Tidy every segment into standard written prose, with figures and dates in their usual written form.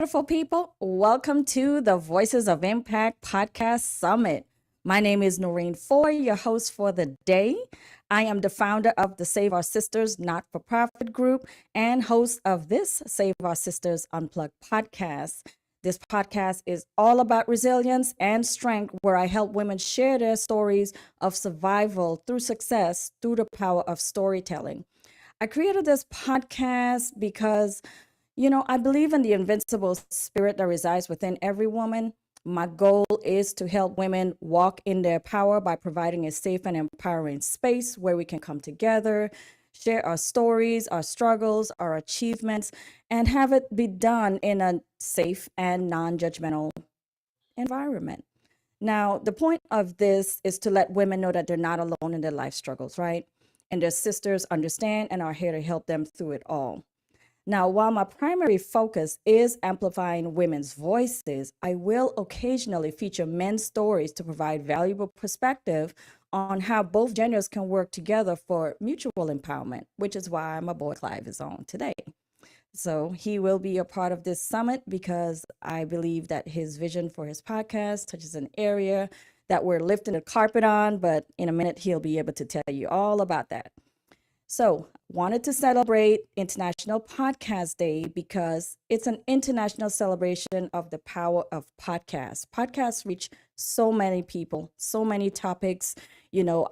beautiful people. Welcome to the Voices of Impact Podcast Summit. My name is Noreen Foy, your host for the day. I am the founder of the Save Our Sisters not for profit group and host of this Save Our Sisters Unplugged podcast. This podcast is all about resilience and strength, where I help women share their stories of survival through success through the power of storytelling. I created this podcast because I believe in the invincible spirit that resides within every woman. My goal is to help women walk in their power by providing a safe and empowering space where we can come together, share our stories, our struggles, our achievements, and have it be done in a safe and non judgmental environment. Now, the point of this is to let women know that they're not alone in their life struggles, right? And their sisters understand and are here to help them through it all. Now, while my primary focus is amplifying women's voices, I will occasionally feature men's stories to provide valuable perspective on how both genders can work together for mutual empowerment, which is why my boy Clive is on today. So he will be a part of this summit because I believe that his vision for his podcast touches an area that we're lifting the carpet on, but in a minute, he'll be able to tell you all about that. So, wanted to celebrate International Podcast Day because it's an international celebration of the power of podcasts. Podcasts reach so many people, so many topics.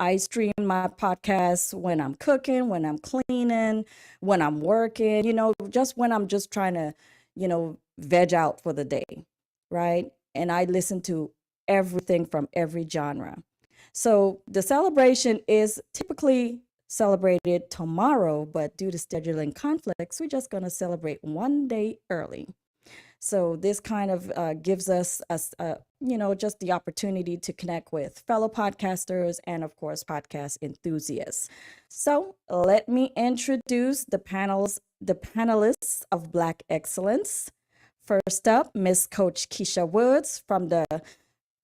I stream my podcasts when I'm cooking, when I'm cleaning, when I'm working, just when I'm just trying to, veg out for the day, right? And I listen to everything from every genre. So, the celebration is typically celebrated tomorrow, but due to scheduling conflicts, we're just going to celebrate one day early. So this kind of gives us, just the opportunity to connect with fellow podcasters and, of course, podcast enthusiasts. So let me introduce the panelists of Black Excellence. First up, Miss Coach Keisha Woods from the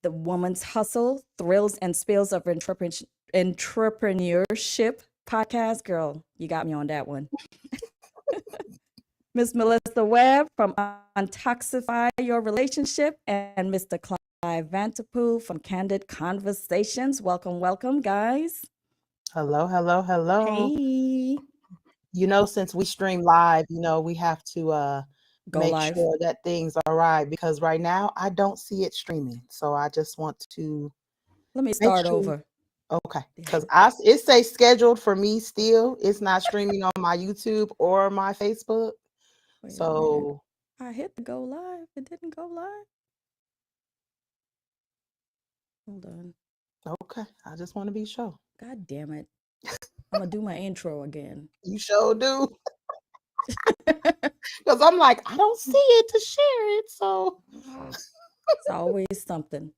Woman's Hustle, Thrills and Spills of Entrepreneurship podcast. Girl, you got me on that one. Miss Melissa Webb from Untoxify Your Relationship, and Mr. Clive Vanterpool from Candid Conversations. Welcome, welcome, guys. Hello, hello, hello. Hey. Since we stream live, we have to Go make live. sure that things are right, because right now I don't see it streaming. So I just want to Let me make start sure. over. Okay, because it says scheduled for me still. It's not streaming on my YouTube or my Facebook. Wait a minute. So I hit the go live. It didn't go live. Hold on. okay, I just want to be sure. God damn it. I'm going to do my intro again. You sure do. Because I'm like, I don't see it to share it. So It's always something.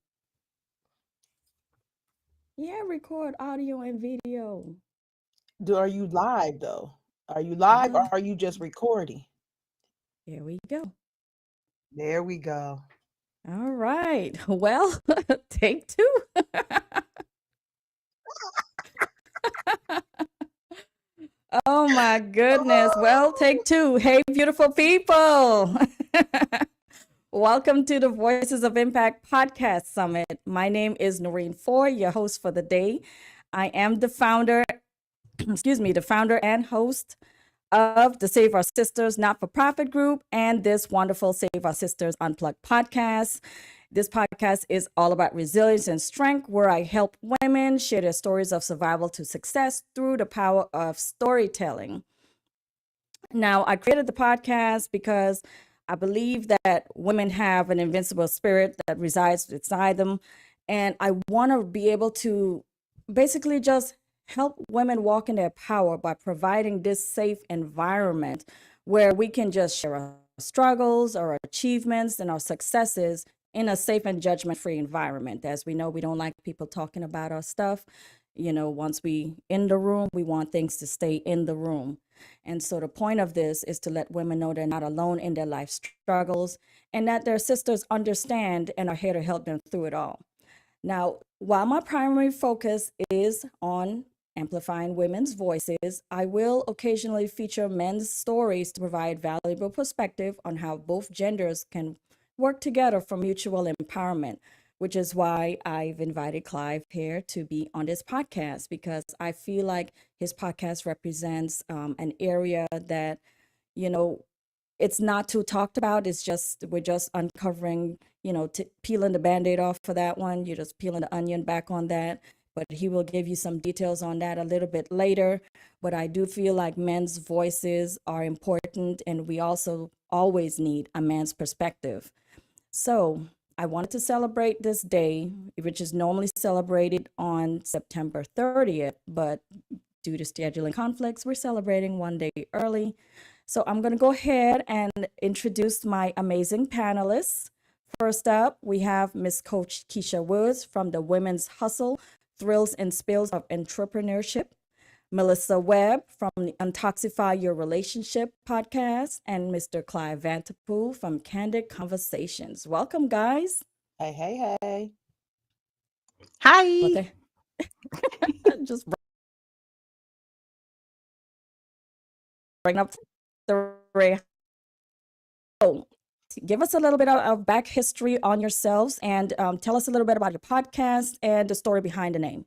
Yeah, record audio and video. are you live though? Are you live or are you just recording? Here we go. There we go. All right. Well, take two. Oh my goodness. Well, take two. Hey, beautiful people. Welcome to the Voices of Impact Podcast Summit. My name is Noreen Foy, your host for the day. I am the founder, the founder and host of the Save Our Sisters not for profit group and this wonderful Save Our Sisters Unplugged podcast. This podcast is all about resilience and strength, where I help women share their stories of survival to success through the power of storytelling. Now, I created the podcast because I believe that women have an invincible spirit that resides inside them. And I want to be able to basically just help women walk in their power by providing this safe environment where we can just share our struggles, our achievements, and our successes in a safe and judgment-free environment. As we know, we don't like people talking about our stuff. Once we in the room, we want things to stay in the room. And so the point of this is to let women know they're not alone in their life struggles and that their sisters understand and are here to help them through it all. Now, while my primary focus is on Amplifying Women's Voices, I will occasionally feature men's stories to provide valuable perspective on how both genders can work together for mutual empowerment, which is why I've invited Clive here to be on this podcast because I feel like his podcast represents an area that, you know, it's not too talked about. It's just, we're just uncovering, peeling the band-aid off for that one. You're just peeling the onion back on that. But he will give you some details on that a little bit later. But I do feel like men's voices are important, and we also always need a man's perspective. So I wanted to celebrate this day, which is normally celebrated on September 30th, but due to scheduling conflicts, we're celebrating one day early. So I'm going to go ahead and introduce my amazing panelists. First up, we have Miss Coach Keisha Woods from the Women's Hustle, Thrills and Spills of Entrepreneurship. Melissa Webb from the Untoxify Your Relationship podcast, and Mr. Clive Vanterpool from Candid Conversations. Welcome, guys. Hey, hey, hey. But Hi. just bring up the ray. So, give us a little bit of back history on yourselves and tell us a little bit about your podcast and the story behind the name.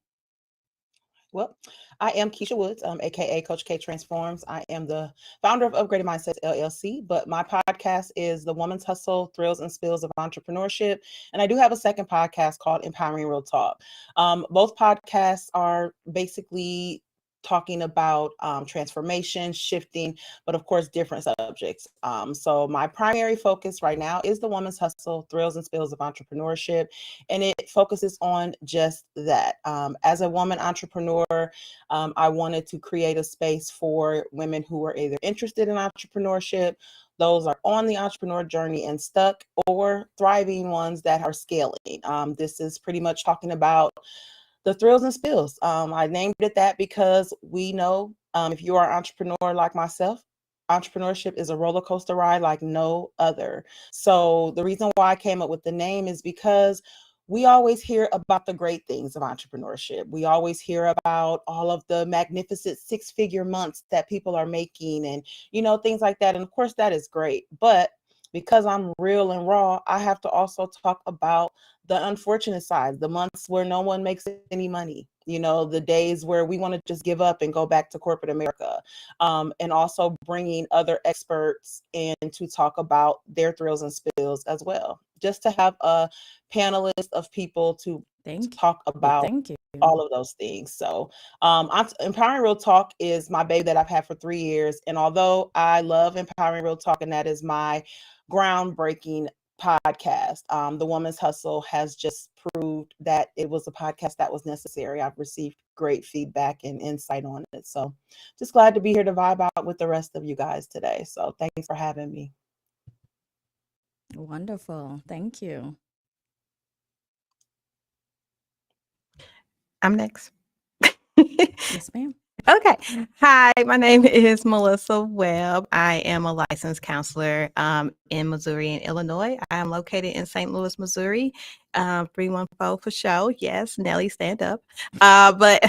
Well, I am Keisha Woods, aka Coach K Transforms. I am the founder of Upgraded Mindsets LLC, but my podcast is The Woman's Hustle, Thrills and Spills of Entrepreneurship. And I do have a second podcast called Empowering Real Talk. Both podcasts are basically talking about transformation, shifting, but of course, different subjects. So my primary focus right now is The Woman's Hustle, Thrills and Spills of Entrepreneurship. And it focuses on just that. As a woman entrepreneur, I wanted to create a space for women who are either interested in entrepreneurship, those are on the entrepreneur journey and stuck, or thriving ones that are scaling. This is pretty much talking about the thrills and spills. I named it that because we know if you are an entrepreneur like myself, entrepreneurship is a roller coaster ride like no other. So the reason why I came up with the name is because we always hear about the great things of entrepreneurship. We always hear about all of the magnificent six-figure months that people are making and, things like that. And of course, that is great. But because I'm real and raw, I have to also talk about the unfortunate side, the months where no one makes any money, the days where we want to just give up and go back to corporate America, and also bringing other experts in to talk about their thrills and spills as well, just to have a panelist of people to talk about Thank you. all of those things. So Empowering Real Talk is my baby that I've had for 3 years. And although I love Empowering Real Talk, and that is my groundbreaking podcast, The Woman's Hustle has just proved that it was a podcast that was necessary. I've received great feedback and insight on it. So just glad to be here to vibe out with the rest of you guys today. So thanks for having me. Wonderful. Thank you. I'm next. Yes, ma'am. Okay. Hi, my name is Melissa Webb. I am a licensed counselor in Missouri and Illinois. I am located in St. Louis, Missouri. 314 for show. Yes, Nelly, stand up. But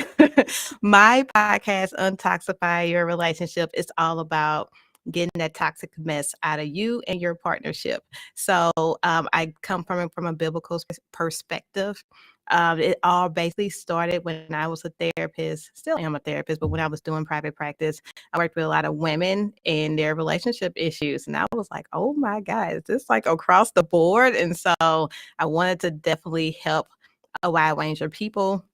my podcast, Untoxify Your Relationship, is all about getting that toxic mess out of you and your partnership. So I come from a biblical perspective. It all basically started when I was a therapist, still am a therapist, but when I was doing private practice, I worked with a lot of women and their relationship issues. And I was like, oh my God, is this like across the board? And so I wanted to definitely help a wide range of people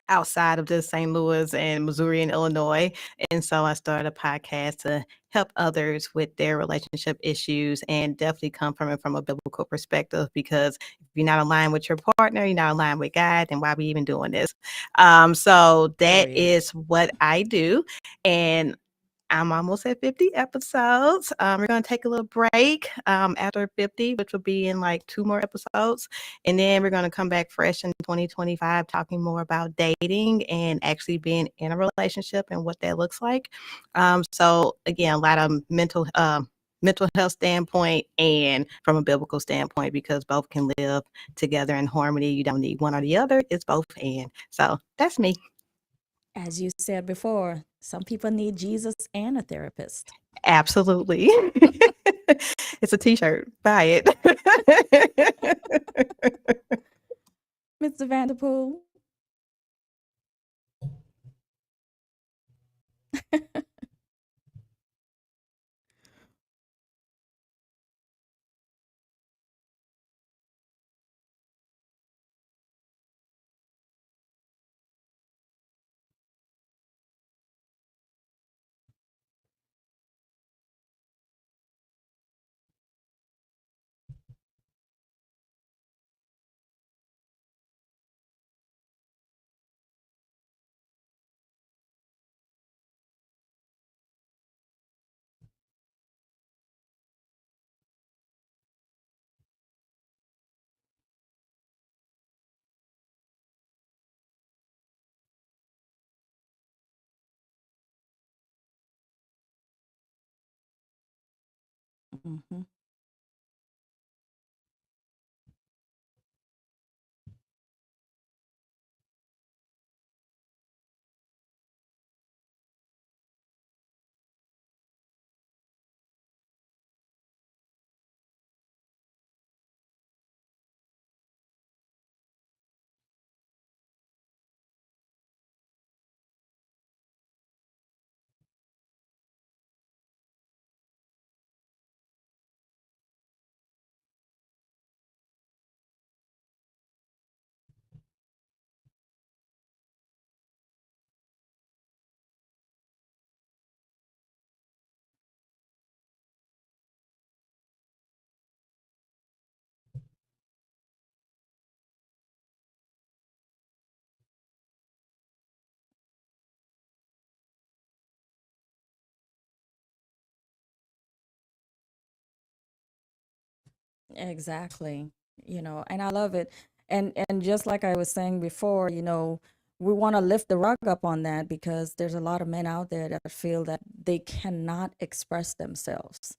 outside of just St. Louis and Missouri and Illinois. And so I started a podcast to help others with their relationship issues and definitely come from it from a biblical perspective, because if you're not aligned with your partner, you're not aligned with God, then why are we even doing this? So that is what I do. And I'm almost at 50 episodes. We're going to take a little break after 50, which will be in like 2 more episodes. And then we're going to come back fresh in 2025, talking more about dating and actually being in a relationship and what that looks like. So again, a lot of mental health standpoint and from a biblical standpoint, because both can live together in harmony. You don't need one or the other. It's both and. So that's me. As you said before, some people need Jesus and a therapist. Absolutely. It's a t-shirt. Buy it. Mr. Vanderpool. Hmm. Exactly. And I love it. And just like I was saying before, we want to lift the rug up on that because there's a lot of men out there that feel that they cannot express themselves,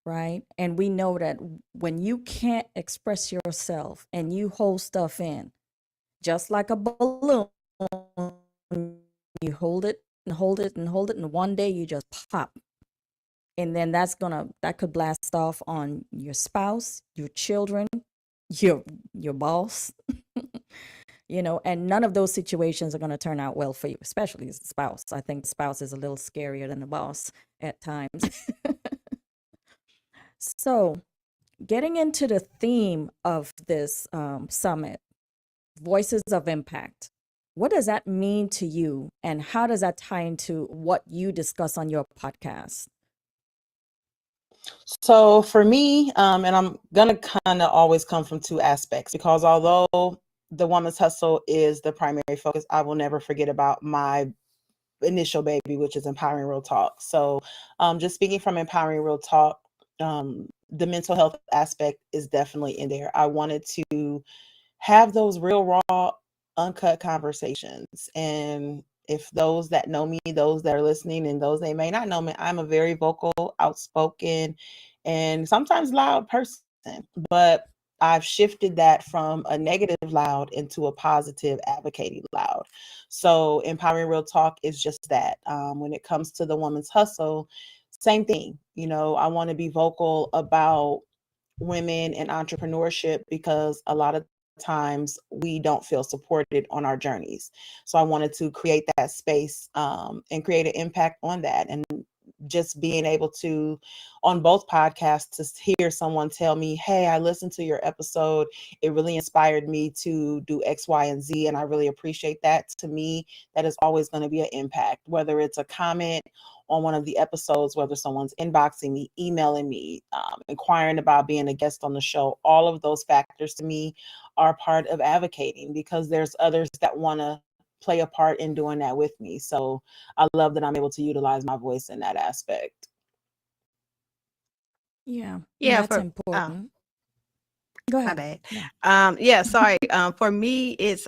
right? And we know that when you can't express yourself and you hold stuff in, just like a balloon, you hold it and hold it and hold it, and one day you just pop. And then that could blast off on your spouse, your children, your your boss, and none of those situations are going to turn out well for you, especially as a spouse. I think the spouse is a little scarier than the boss at times. So, getting into the theme of this summit, Voices of Impact. What does that mean to you, and how does that tie into what you discuss on your podcast? So for me, and I'm gonna kind of always come from two aspects because although the woman's hustle is the primary focus, I will never forget about my initial baby, which is Empowering Real Talk. So just speaking from Empowering Real Talk, the mental health aspect is definitely in there. I wanted to have those real raw, uncut conversations. And if those that know me, those that are listening, and those they may not know me, I'm a very vocal, outspoken, and sometimes loud person. But I've shifted that from a negative loud into a positive advocating loud. So Empowering Real Talk is just that. When it comes to the woman's hustle, same thing. I want to be vocal about women in entrepreneurship because a lot of times we don't feel supported on our journeys. So I wanted to create that space and create an impact on that. And just being able to, on both podcasts, to hear someone tell me, hey, I listened to your episode. It really inspired me to do X, Y, and Z. And I really appreciate that. To me, that is always going to be an impact, whether it's a comment on one of the episodes, whether someone's inboxing me, emailing me, inquiring about being a guest on the show. All of those factors to me are part of advocating because there's others that want to play a part in doing that with me. So I love that I'm able to utilize my voice in that aspect. Yeah, and Yeah, that's important. Go my ahead. bad. Yeah. Yeah, sorry. For me, it's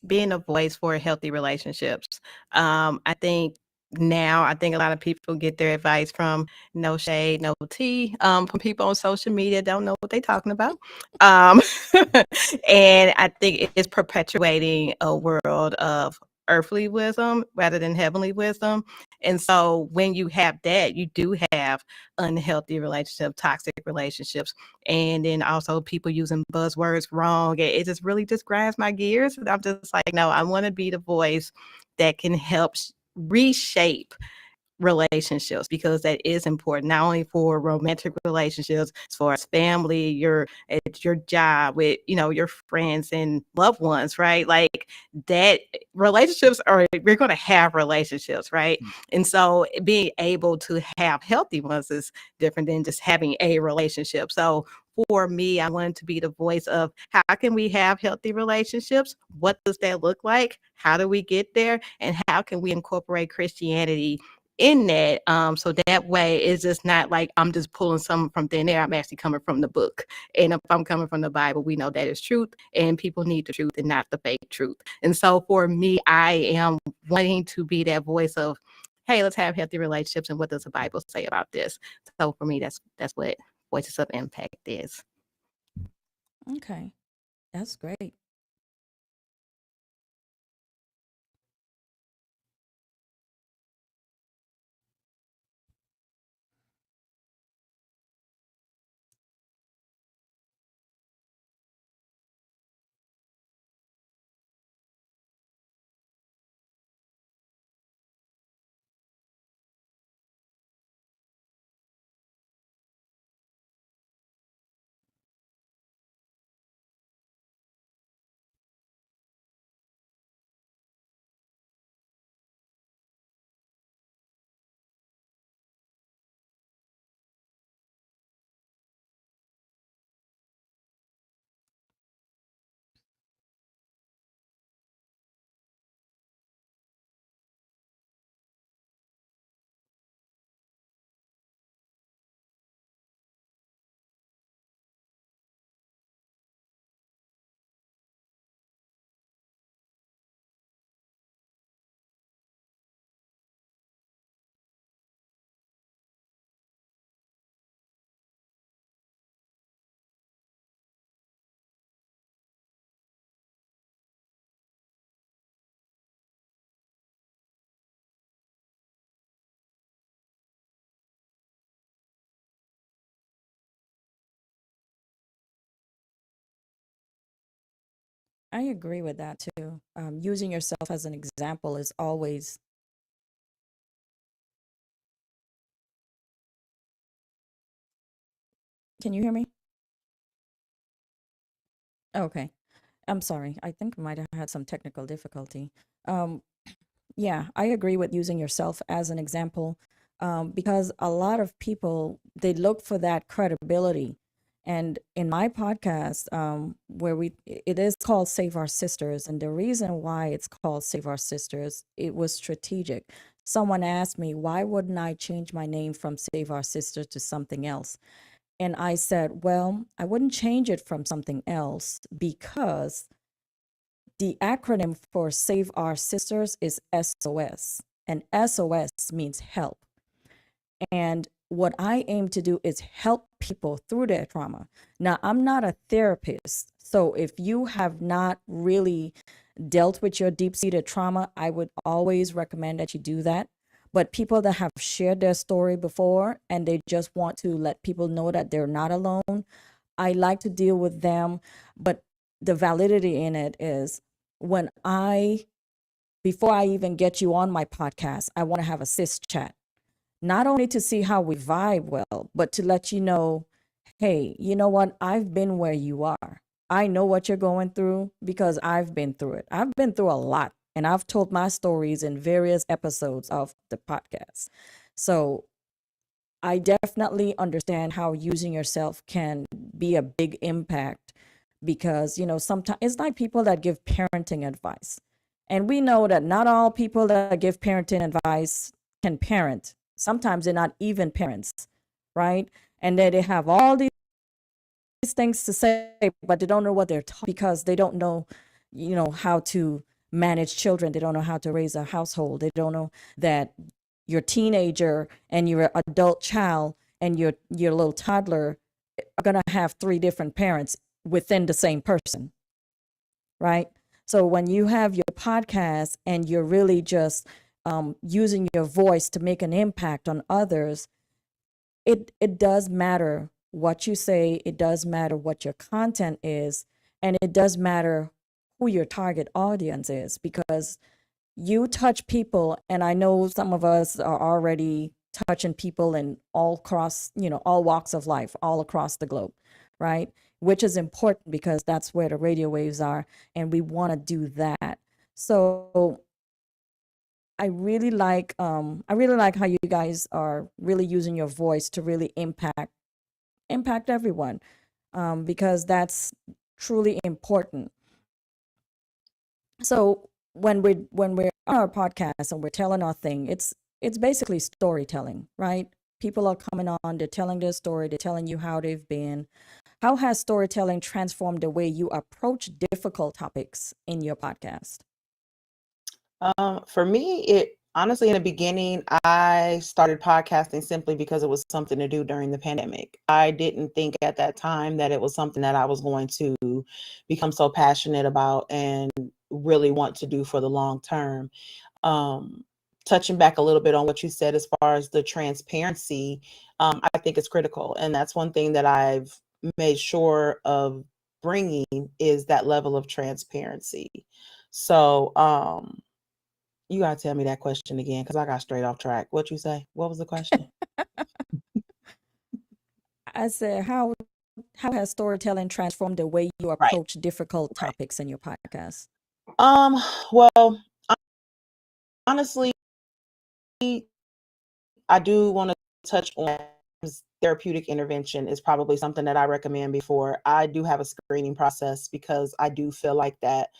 being a voice for healthy relationships. I think a lot of people get their advice from no shade, no tea, from people on social media don't know what they're talking about. Um, and I think it's perpetuating a world of earthly wisdom rather than heavenly wisdom. And so when you have that, you do have unhealthy relationships, toxic relationships, and then also people using buzzwords wrong. It just really just grinds my gears. And I'm just like, no, I want to be the voice that can help reshape relationships, because that is important, not only for romantic relationships, as far as family, at your job, with your friends and loved ones, right? Like that, relationships are, we're going to have relationships, right? And so being able to have healthy ones is different than just having a relationship. So for me, I wanted to be the voice of how can we have healthy relationships? What does that look like? How do we get there? And how can we incorporate Christianity in that, so that way it's just not like I'm just pulling some from thin air. I'm actually coming from the book, and if I'm coming from the Bible, we know that is truth, and people need the truth and not the fake truth. And so for me, I am wanting to be that voice of, hey, let's have healthy relationships, and what does the Bible say about this? So for me, that's what Voices of Impact is. Okay, that's great. I agree with that too. Using yourself as an example is always. Can you hear me? Okay. I'm sorry. I think I might have had some technical difficulty. Um, yeah, I agree with using yourself as an example, because a lot of people, they look for that credibility. And in my podcast, where it is called Save Our Sisters, and the reason why it's called Save Our Sisters, it was strategic. Someone asked me, why wouldn't I change my name from Save Our Sisters to something else? And I said, well, I wouldn't change it from something else because the acronym for Save Our Sisters is SOS, and SOS means help. And what I aim to do is help people through their trauma. Now, I'm not a therapist. So if you have not really dealt with your deep seated trauma, I would always recommend that you do that. But people that have shared their story before and they just want to let people know that they're not alone, I like to deal with them. But the validity in it is when before I even get you on my podcast, I want to have a sis chat, not only to see how we vibe well, but to let you know, hey, you know what? I've been where you are. I know what you're going through because I've been through it. I've been through a lot, and I've told my stories in various episodes of the podcast. So I definitely understand how using yourself can be a big impact because, sometimes it's like people that give parenting advice. And we know that not all people that give parenting advice can parent. Sometimes they're not even parents, right? And then they have all these things to say, but they don't know what they're talking because they don't know, how to manage children. They don't know how to raise a household. They don't know that your teenager and your adult child and your little toddler are going to have three different parents within the same person, right? So when you have your podcast and you're really just using your voice to make an impact on others, it does matter what you say, it does matter what your content is, and it does matter who your target audience is, because you touch people, and I know some of us are already touching people in all across, all walks of life, all across the globe, right? Which is important because that's where the radio waves are, and we want to do that. So I really like how you guys are really using your voice to really impact everyone, because that's truly important. So when we're on our podcast and we're telling our thing, it's basically storytelling, right? People are coming on, they're telling their story, they're telling you how they've been. How has storytelling transformed the way you approach difficult topics in your podcast? For me, it honestly, in the beginning, I started podcasting simply because it was something to do during the pandemic. I didn't think at that time that it was something that I was going to become so passionate about and really want to do for the long term. Um, Touching back a little bit on what you said as far as the transparency, I think it's critical. And that's one thing that I've made sure of bringing is that level of transparency. So, you gotta tell me that question again because I got straight off track. What you say? What was the question? I said, how has storytelling transformed the way you Right, approach difficult right. topics in your podcast? Um, well, honestly, I do want to touch on therapeutic intervention is probably something that I recommend before. I do have a screening process because I do feel like that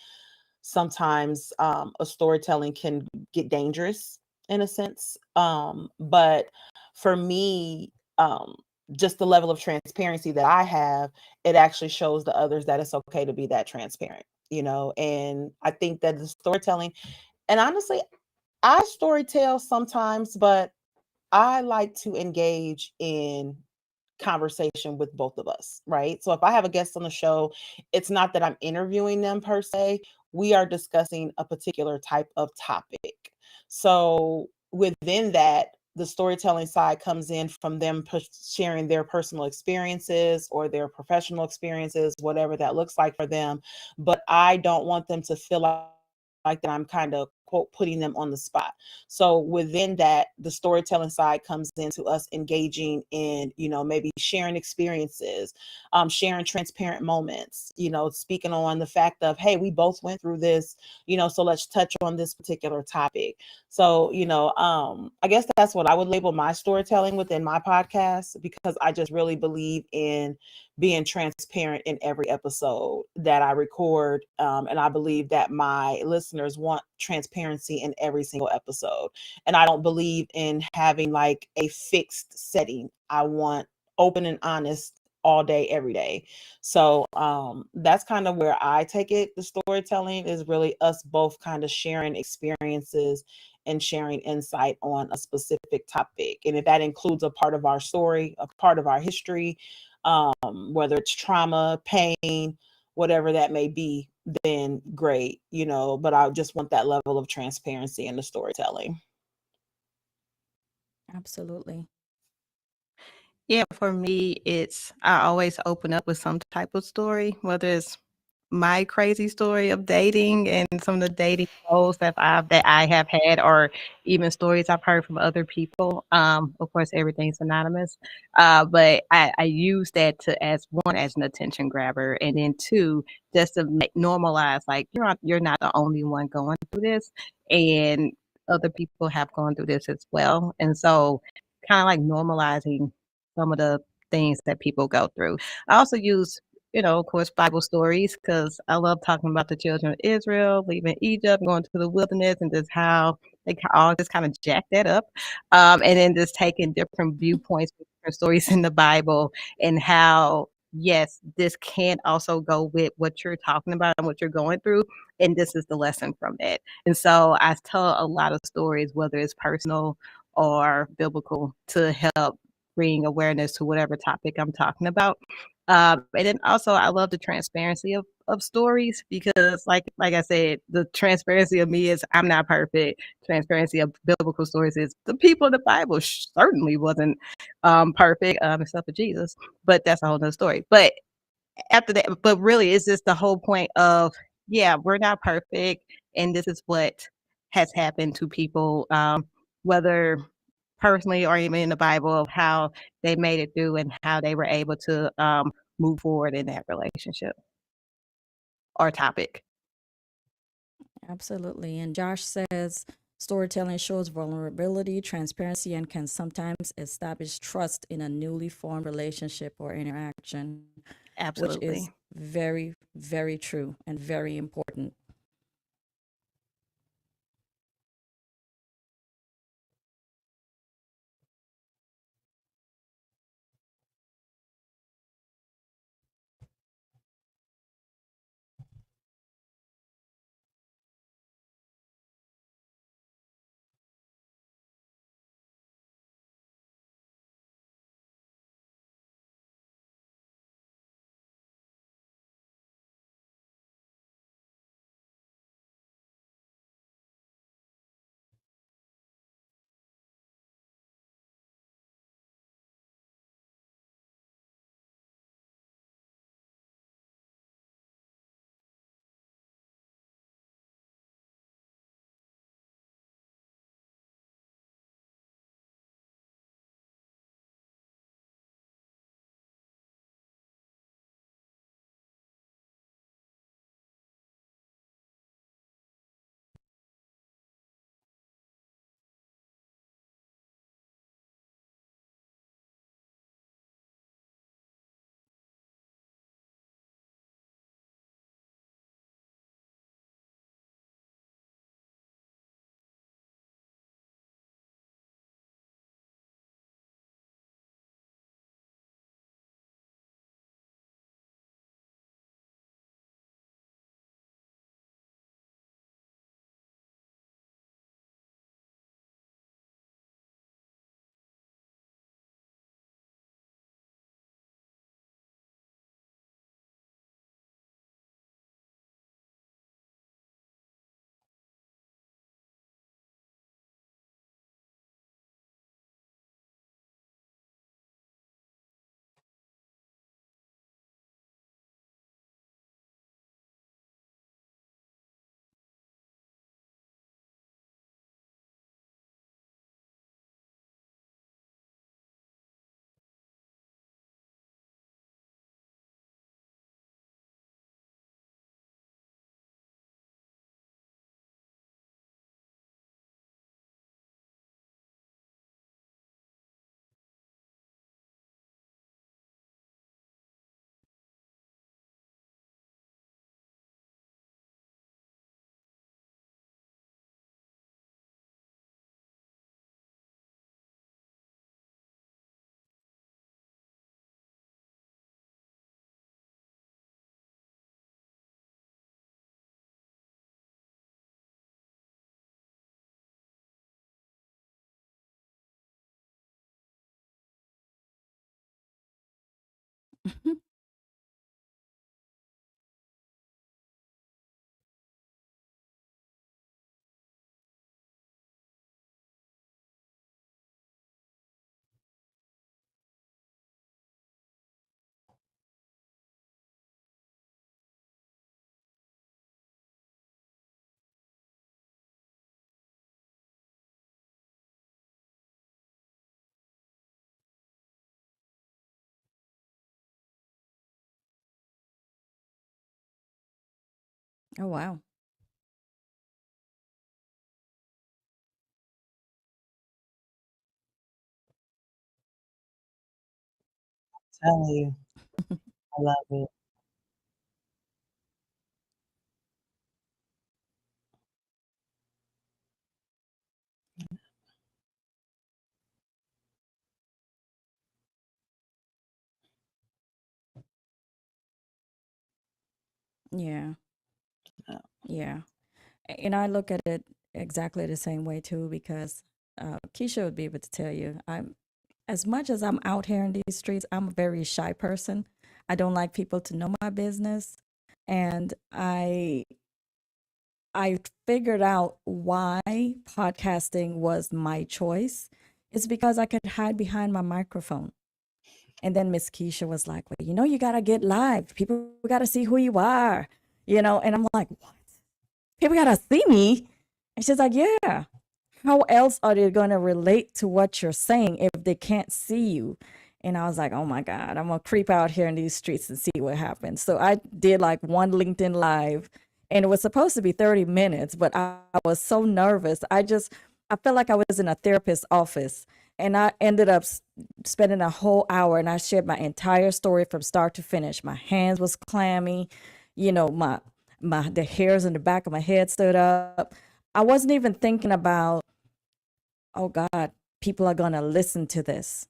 sometimes a storytelling can get dangerous in a sense. But for me, just the level of transparency that I have, it actually shows the others that it's okay to be that transparent, and I think that the storytelling, and honestly, I storytell sometimes, but I like to engage in conversation with both of us, right? So if I have a guest on the show, it's not that I'm interviewing them per se. We are discussing a particular type of topic. So within that, the storytelling side comes in from them sharing their personal experiences or their professional experiences, whatever that looks like for them. But I don't want them to feel like that I'm kind of quote putting them on the spot. So within that, the storytelling side comes into us engaging in, maybe sharing experiences, sharing transparent moments, speaking on the fact of, hey, we both went through this, so let's touch on this particular topic. So, I guess that's what I would label my storytelling within my podcast, because I just really believe in being transparent in every episode that I record. And I believe that my listeners want transparency in every single episode. And I don't believe in having like a fixed setting. I want open and honest all day, every day. So that's kind of where I take it. The storytelling is really us both kind of sharing experiences and sharing insight on a specific topic. And if that includes a part of our story, a part of our history, whether it's trauma, pain, whatever that may be, then great, but I just want that level of transparency in the storytelling. Absolutely. Yeah, for me, I always open up with some type of story, whether it's my crazy story of dating and some of the dating roles that I have had, or even stories I've heard from other people. Of course, everything's anonymous, but I use that to as one as an attention grabber, and then two, just to normalize like you're not the only one going through this, and other people have gone through this as well, and so kind of like normalizing some of the things that people go through. I also use, of course, Bible stories because I love talking about the children of Israel leaving Egypt, going to the wilderness, and just how they all just kind of jack that up. And then just taking different viewpoints, different stories in the Bible, and how, yes, this can also go with what you're talking about and what you're going through. And this is the lesson from that. And so I tell a lot of stories, whether it's personal or biblical, to help bring awareness to whatever topic I'm talking about. And then also I love the transparency of stories because like I said, the transparency of me is I'm not perfect. Transparency of biblical stories is the people in the Bible certainly wasn't perfect, except for Jesus. But that's a whole nother story. But after that, but really it's just the whole point of, yeah, we're not perfect, and this is what has happened to people, whether personally or even in the Bible, of how they made it through and how they were able to move forward in that relationship or topic. Absolutely. And Josh says storytelling shows vulnerability, transparency, and can sometimes establish trust in a newly formed relationship or interaction, which is Absolutely. very, very true and very important. Oh, wow. Tell you, I love it. Yeah. Yeah. Yeah. And I look at it exactly the same way too, because Keisha would be able to tell you, I'm as much as I'm out here in these streets, I'm a very shy person. I don't like people to know my business. And I figured out why podcasting was my choice. It's because I could hide behind my microphone. And then Miss Keisha was like, well, you got to get live. People got to see who you are, and I'm like, what? People got to see me? And she's like, yeah. How else are they going to relate to what you're saying if they can't see you? And I was like, oh my God, I'm going to creep out here in these streets and see what happens. So I did like one LinkedIn Live, and it was supposed to be 30 minutes, but I was so nervous. I felt like I was in a therapist's office. And I ended up spending a whole hour, and I shared my entire story from start to finish. My hands was clammy, the hairs in the back of my head stood up. I wasn't even thinking about, oh God, people are going to listen to this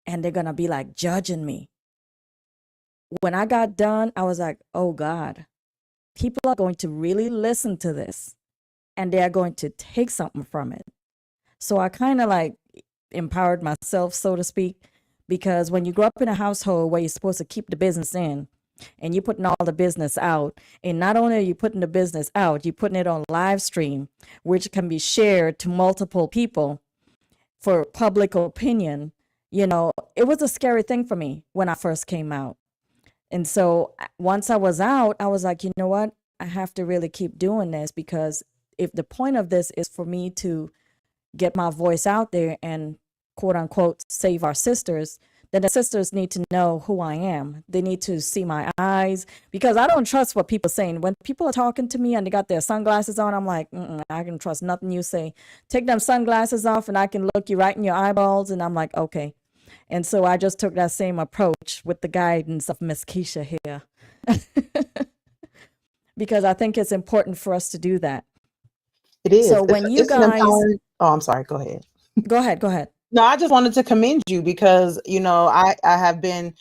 and they're going to be like judging me. When I got done, I was like, oh God, people are going to really listen to this and they're going to take something from it. So I kind of like empowered myself, so to speak, because when you grow up in a household where you're supposed to keep the business in and you're putting all the business out, and not only are you putting the business out, you're putting it on live stream, which can be shared to multiple people for public opinion. It was a scary thing for me when I first came out. And so once I was out, I was like, you know what? I have to really keep doing this, because if the point of this is for me to get my voice out there and quote unquote save our sisters, then the sisters need to know who I am. They need to see my eyes, because I don't trust what people are saying. When people are talking to me and they got their sunglasses on, I'm like, I can trust nothing you say. Take them sunglasses off and I can look you right in your eyeballs. And I'm like, okay. And so I just took that same approach with the guidance of Miss Keisha here. Because I think it's important for us to do that. It is. So when you guys, oh, I'm sorry. Go ahead. Go ahead. No, I just wanted to commend you because, I have been,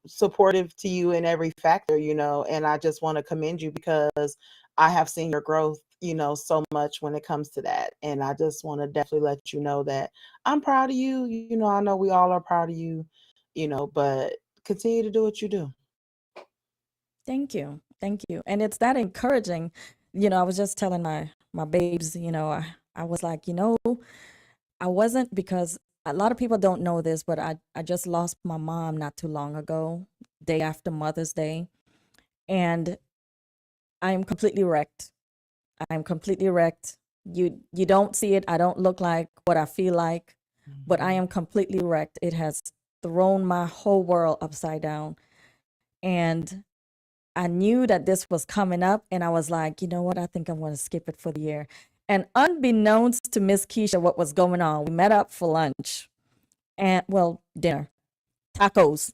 supportive to you in every factor, and I just want to commend you because I have seen your growth, so much when it comes to that. And I just want to definitely let you know that I'm proud of you. I know we all are proud of you, but continue to do what you do. Thank you. Thank you. And it's that encouraging. I was just telling my babes, I was like, I wasn't, because a lot of people don't know this, but I just lost my mom not too long ago, day after Mother's Day. And I am completely wrecked. I'm completely wrecked. You don't see it. I don't look like what I feel like, but I am completely wrecked. It has thrown my whole world upside down. And I knew that this was coming up, and I was like, you know what? I think I'm going to skip it for the year. And unbeknownst to Miss Keisha, what was going on, we met up for lunch and, well, dinner, tacos.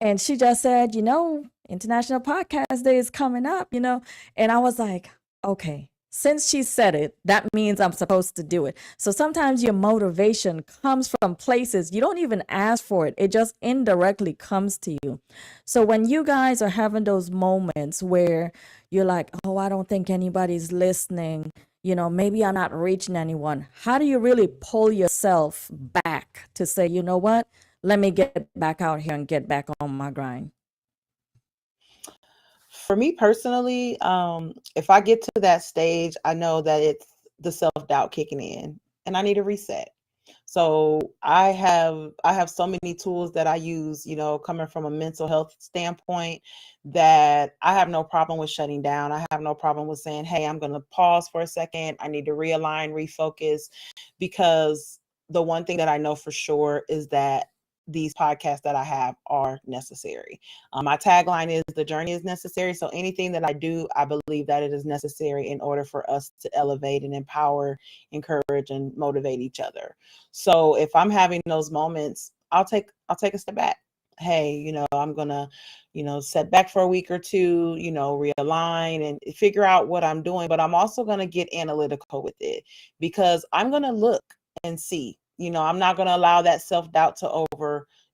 And she just said, International Podcast Day is coming up, and I was like, okay, since she said it, that means I'm supposed to do it. So sometimes your motivation comes from places you don't even ask for it. It just indirectly comes to you. So when you guys are having those moments where you're like, oh, I don't think anybody's listening, maybe I'm not reaching anyone. How do you really pull yourself back to say, you know what? Let me get back out here and get back on my grind? For me personally, if I get to that stage, I know that it's the self-doubt kicking in and I need a reset. So I have so many tools that I use, coming from a mental health standpoint, that I have no problem with shutting down. I have no problem with saying, hey, I'm going to pause for a second. I need to realign, refocus, because the one thing that I know for sure is that these podcasts that I have are necessary. My tagline is the journey is necessary. So anything that I do, I believe that it is necessary in order for us to elevate and empower, encourage, and motivate each other. So if I'm having those moments, I'll take a step back. Hey, I'm gonna, set back for a week or two, realign and figure out what I'm doing. But I'm also gonna get analytical with it, because I'm gonna look and see. I'm not going to allow that self-doubt to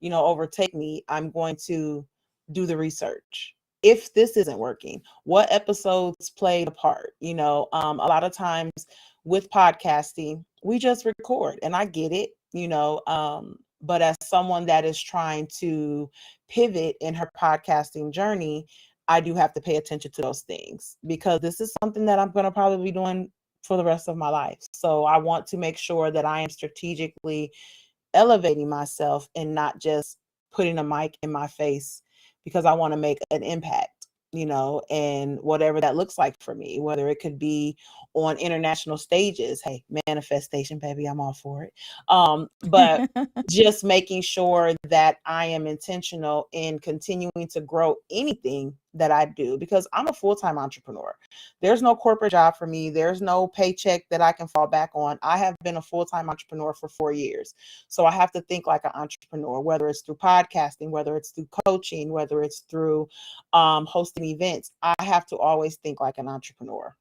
overtake me. I'm going to do the research. If this isn't working, what episodes played a part? A lot of times with podcasting, we just record, and I get it. But as someone that is trying to pivot in her podcasting journey, I do have to pay attention to those things because this is something that I'm going to probably be doing for the rest of my life. So I want to make sure that I am strategically elevating myself and not just putting a mic in my face because I want to make an impact, and whatever that looks like for me, whether it could be on international stages. Hey, manifestation, baby, I'm all for it. But just making sure that I am intentional in continuing to grow anything that I do because I'm a full-time entrepreneur. There's no corporate job for me. There's no paycheck that I can fall back on. I have been a full-time entrepreneur for 4 years. So I have to think like an entrepreneur, whether it's through podcasting, whether it's through coaching, whether it's through hosting events. I have to always think like an entrepreneur.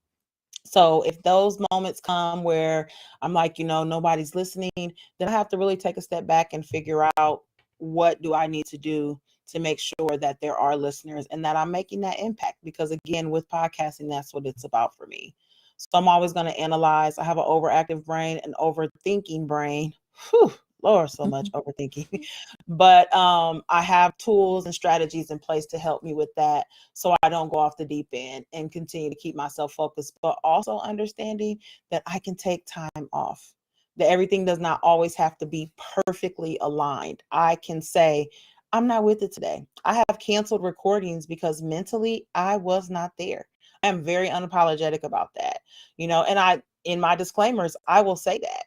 So if those moments come where I'm like, nobody's listening, then I have to really take a step back and figure out what do I need to do to make sure that there are listeners and that I'm making that impact. Because again, with podcasting, that's what it's about for me. So I'm always going to analyze. I have an overactive brain, an overthinking brain. Whew, Lord, so much overthinking. But I have tools and strategies in place to help me with that so I don't go off the deep end and continue to keep myself focused, but also understanding that I can take time off, that everything does not always have to be perfectly aligned. I can say, I'm not with it today. I have canceled recordings because mentally I was not there. I am very unapologetic about that, and in my disclaimers, I will say that,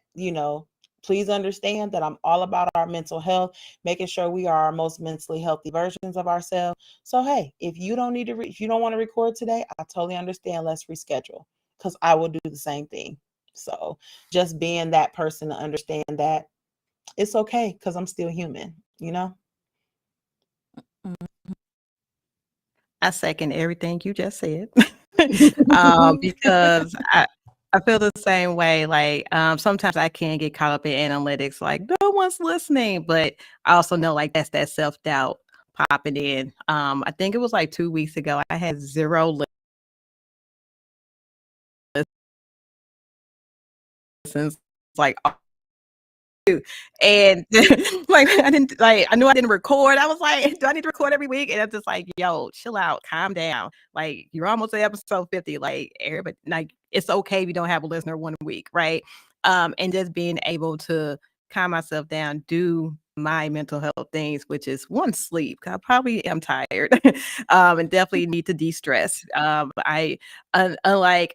please understand that I'm all about our mental health, making sure we are our most mentally healthy versions of ourselves. So, hey, if you don't need to, if you don't want to record today, I totally understand. Let's reschedule because I will do the same thing. So, just being that person to understand that it's okay because I'm still human. I second everything you just said. Because I feel the same way. Like sometimes I can get caught up in analytics, like no one's listening, but I also know like that's that self-doubt popping in. I think it was like 2 weeks ago. I had zero listens, like and like I knew I didn't record. I was like, do I need to record every week? And I'm just like, yo, chill out, calm down. Like you're almost at episode 50. Like everybody, like it's okay if you don't have a listener 1 week, right? And just being able to calm myself down, do my mental health things, which is one, sleep. 'Cause I probably am tired, and definitely need to de-stress. Unlike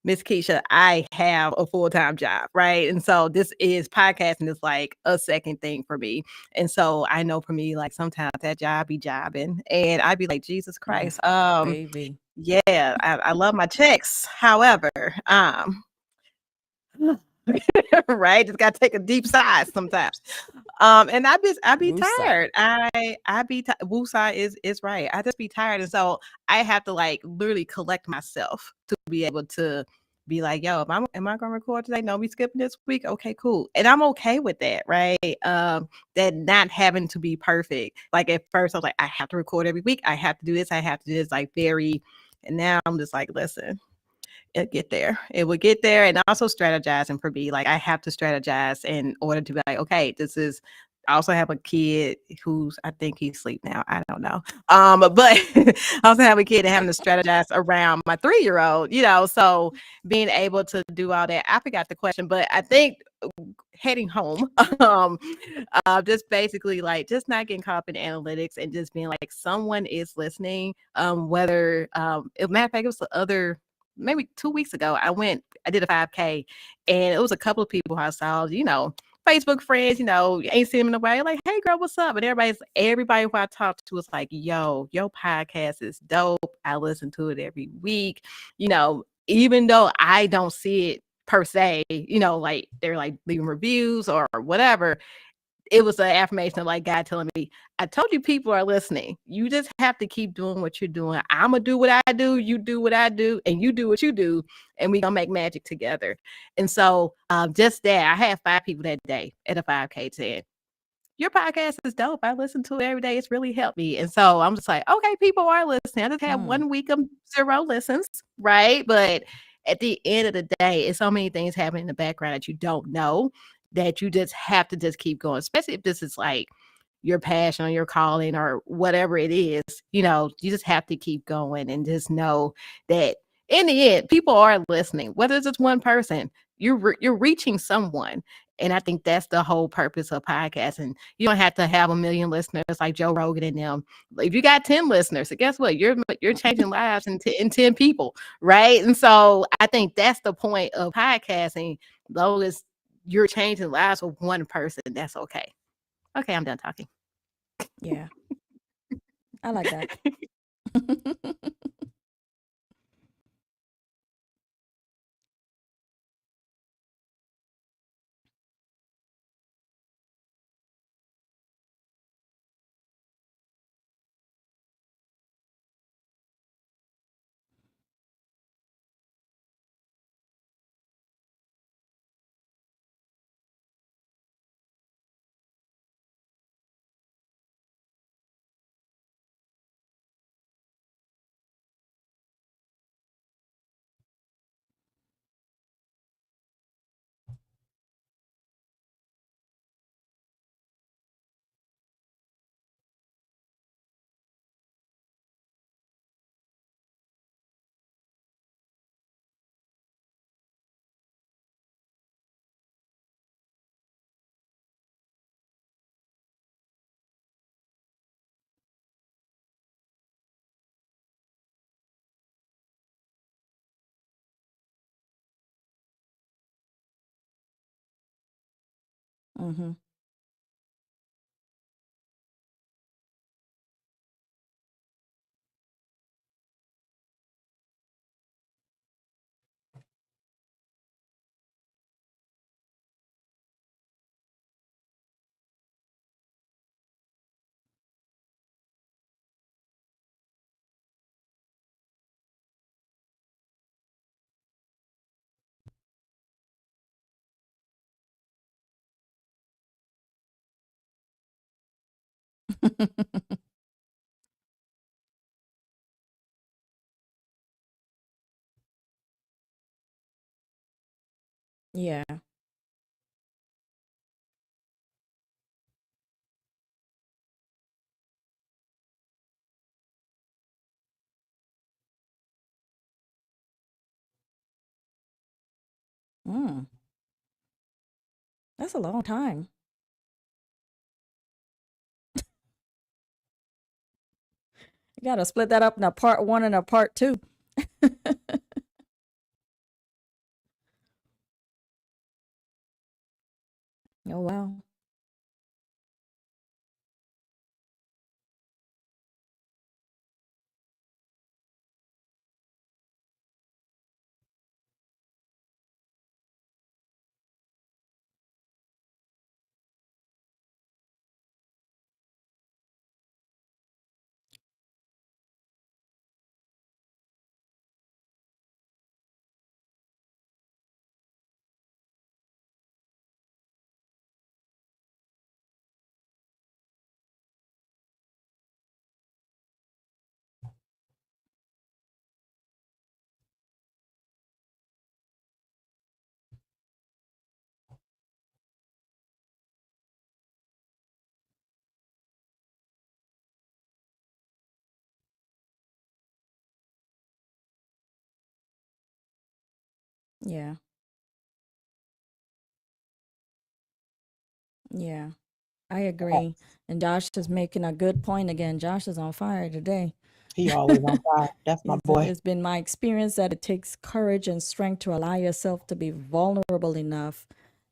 Miss Keisha, I have a full-time job, right? And so this is podcasting is like a second thing for me. And so I know for me, like sometimes that job be jobbing and I'd be like, Jesus Christ. Baby. Yeah, I love my checks. However, right, just gotta take a deep sigh sometimes. And I be Woosah. tired. I be woosah is right. I just be tired, and so I have to like literally collect myself to be able to be like, yo, am I gonna record today? No, we skipping this week. Okay, cool, and I'm okay with that, right? That not having to be perfect. Like at first, I was like, I have to record every week. I have to do this. I have to do this. Like very, and now I'm just like, listen, it'll get there. It will get there. And also strategizing for me. Like I have to strategize in order to be like, okay, this is I also have a kid who's I think he's asleep now. I don't know. But I also have a kid and having to strategize around my 3-year-old, so being able to do all that. I forgot the question, but I think heading home, just basically like just not getting caught up in analytics and just being like someone is listening. Whether matter of fact, it was the other maybe 2 weeks ago, I did a 5K and it was a couple of people I saw, Facebook friends, ain't seen them in a while. Like, hey girl, what's up? And everybody who I talked to was like, yo, your podcast is dope. I listen to it every week. Even though I don't see it per se, like they're like leaving reviews or whatever, it was an affirmation of like God telling me, I told you people are listening. You just have to keep doing what you're doing. I'm going to do what I do. You do what I do and you do what you do. And we going to make magic together. And so just that, I had 5 people that day at a 5K saying, your podcast is dope. I listen to it every day. It's really helped me. And so I'm just like, okay, people are listening. I just had 1 week of 0 listens, right? But at the end of the day, it's so many things happening in the background that you don't know. that you just have to just keep going, especially if this is like your passion or your calling or whatever it is. You know, you just have to keep going and just know that in the end, people are listening. Whether it's just one person, you're reaching someone. And I think that's the whole purpose of podcasting. You don't have to have a million listeners like Joe Rogan and them. If you got 10 listeners, so guess what? You're changing lives in 10 people, right? And so I think that's the point of podcasting. Though as you're changing lives with one person, that's okay. Okay, I'm done talking. Yeah, I like that. Hmm. Yeah. Mm, that's a long time. You got to split that up in a part one and a part two. Oh, wow. Yeah. Yeah. I agree. And Josh is making a good point again. Josh is on fire today. He always on fire. That's my boy. It's been my experience that it takes courage and strength to allow yourself to be vulnerable enough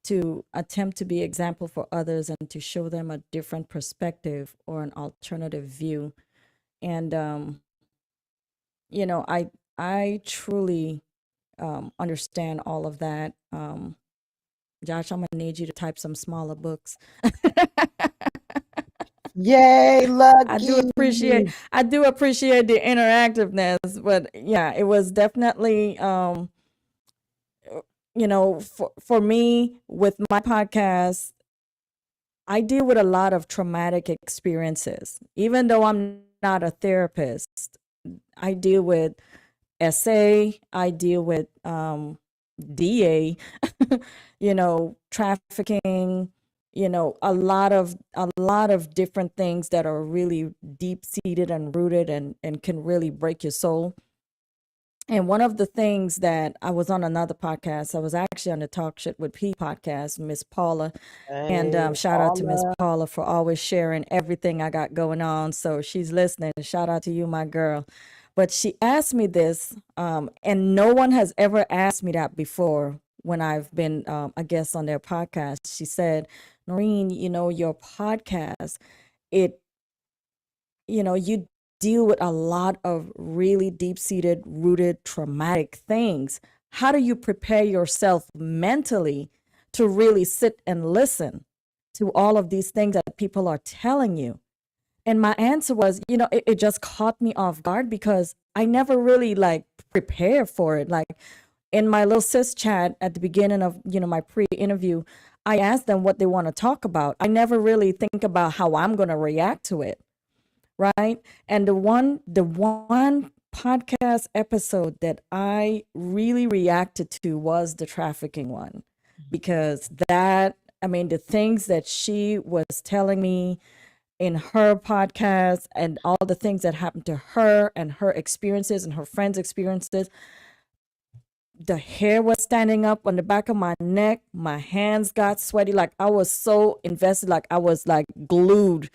to attempt to be example for others and to show them a different perspective or an alternative view. And I truly understand all of that. Josh, I'm gonna need you to type some smaller books. Yay, I do lucky. appreciate I do appreciate the interactiveness, but yeah, it was definitely for me with my podcast, I deal with a lot of traumatic experiences. Even though I'm not a therapist, I deal with SA, I deal with DA, trafficking, a lot of different things that are really deep seated and rooted and can really break your soul. And one of the things that I was on another podcast, I was actually on the Talk Shit with P podcast, Miss Paula. And Hey, shout out to Miss Paula. Paula for always sharing everything I got going on. So she's listening. Shout out to you, my girl. But she asked me this, and no one has ever asked me that before when I've been a guest on their podcast. She said, Noreen, your podcast, it you deal with a lot of really deep seated, rooted, traumatic things. How do you prepare yourself mentally to really sit and listen to all of these things that people are telling you? And my answer was, it just caught me off guard because I never really like prepare for it. Like in my little sis chat at the beginning of, my pre-interview, I asked them what they want to talk about. I never really think about how I'm going to react to it, right? And the one podcast episode that I really reacted to was the trafficking one, because the things that she was telling me in her podcast and all the things that happened to her and her experiences and her friends' experiences, the hair was standing up on the back of my neck. My hands got sweaty. Like I was so invested, like I was like glued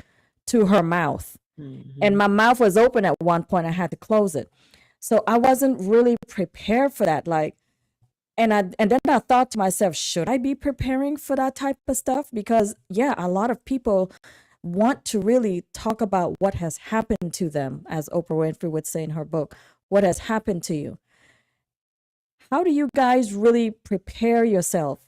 to her mouth. And my mouth was open at one point. I had to close it. So I wasn't really prepared for that. Like, and then I thought to myself, should I be preparing for that type of stuff? Because yeah, a lot of people want to really talk about what has happened to them, as Oprah Winfrey would say in her book, what has happened to you. How do you guys really prepare yourself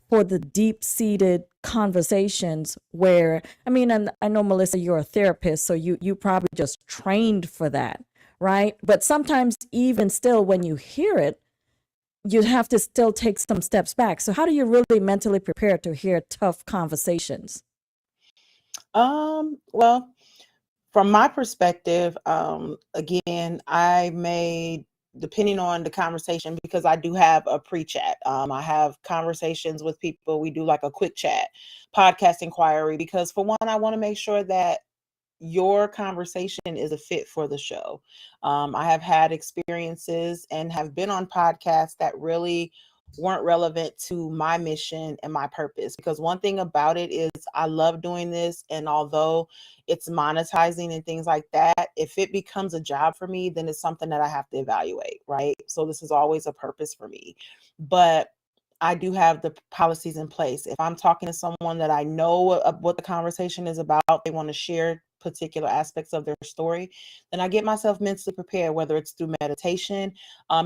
for the deep seated conversations where, and I know, Melissa, you're a therapist, so you probably just trained for that, right? But sometimes even still when you hear it, you have to still take some steps back. So how do you really mentally prepare to hear tough conversations? Well, from my perspective, again, I may, depending on the conversation, because I do have a pre-chat. I have conversations with people. We do like a quick chat, podcast inquiry, because for one, I want to make sure that your conversation is a fit for the show. I have had experiences and have been on podcasts that really weren't relevant to my mission and my purpose. Because one thing about it is I love doing this. And although it's monetizing and things like that, if it becomes a job for me, then it's something that I have to evaluate, right? So this is always a purpose for me. But I do have the policies in place. If I'm talking to someone that I know what the conversation is about, they want to share particular aspects of their story, then I get myself mentally prepared, whether it's through meditation.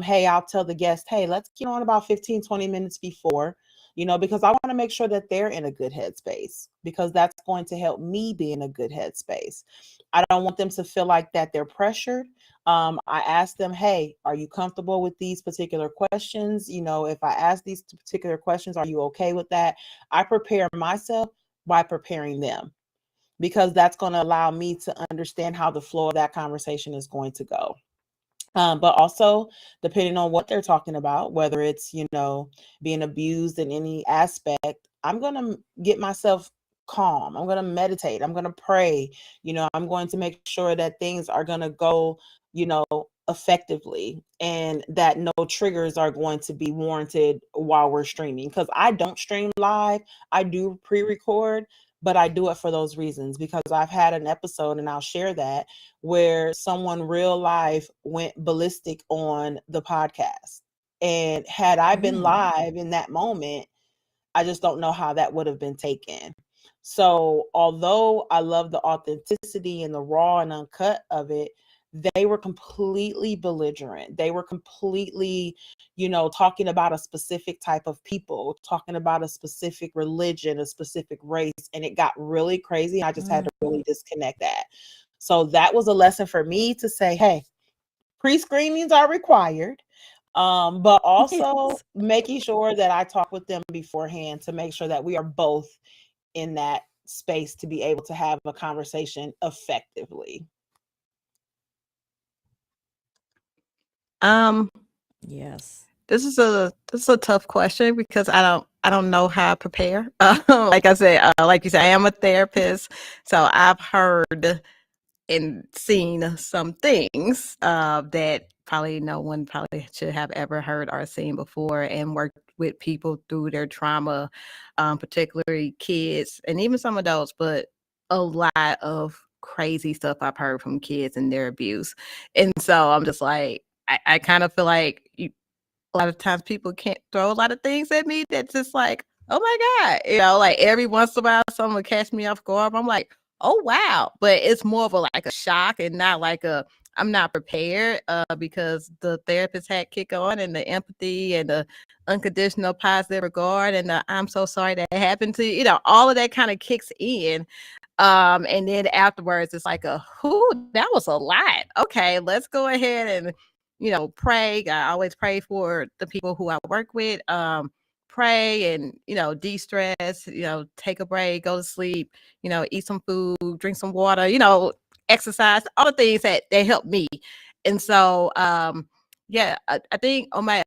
Hey, I'll tell the guest, hey, let's get on about 15, 20 minutes before, because I want to make sure that they're in a good headspace, because that's going to help me be in a good headspace. I don't want them to feel like that they're pressured. I ask them, hey, are you comfortable with these particular questions? If I ask these particular questions, are you okay with that? I prepare myself by preparing them, because that's going to allow me to understand how the flow of that conversation is going to go. But also, depending on what they're talking about, whether it's, being abused in any aspect, I'm going to get myself calm. I'm going to meditate. I'm going to pray. I'm going to make sure that things are going to go, effectively, and that no triggers are going to be warranted while we're streaming. Because I don't stream live, I do pre record. But I do it for those reasons, because I've had an episode, and I'll share that, where someone real life went ballistic on the podcast. And had I been live in that moment, I just don't know how that would have been taken. So, although I love the authenticity and the raw and uncut of it, they were completely belligerent. They were completely, talking about a specific type of people, talking about a specific religion, a specific race, and it got really crazy. I just had to really disconnect that. So that was a lesson for me to say, hey, pre-screenings are required. But also Yes. making sure that I talk with them beforehand to make sure that we are both in that space to be able to have a conversation effectively. Um, Yes. This is a tough question because I don't know how to prepare. Like I said, like you said, I am a therapist, so I've heard and seen some things that probably no one probably should have ever heard or seen before, and worked with people through their trauma, particularly kids and even some adults, but a lot of crazy stuff I've heard from kids and their abuse. And so I'm just like, I kind of feel like a lot of times people can't throw a lot of things at me that's just like, oh my God, like every once in a while someone will catch me off guard. I'm like, oh wow. But it's more of a like a shock and not like a I'm not prepared because the therapist had kick on and the empathy and the unconditional positive regard and the I'm so sorry that happened to you. All of that kind of kicks in. And then afterwards, it's like whoo, that was a lot. Okay, let's go ahead and, pray. I always pray for the people who I work with. Pray and, de-stress, take a break, go to sleep, eat some food, drink some water, exercise, all the things that they help me. And so, yeah, I think on my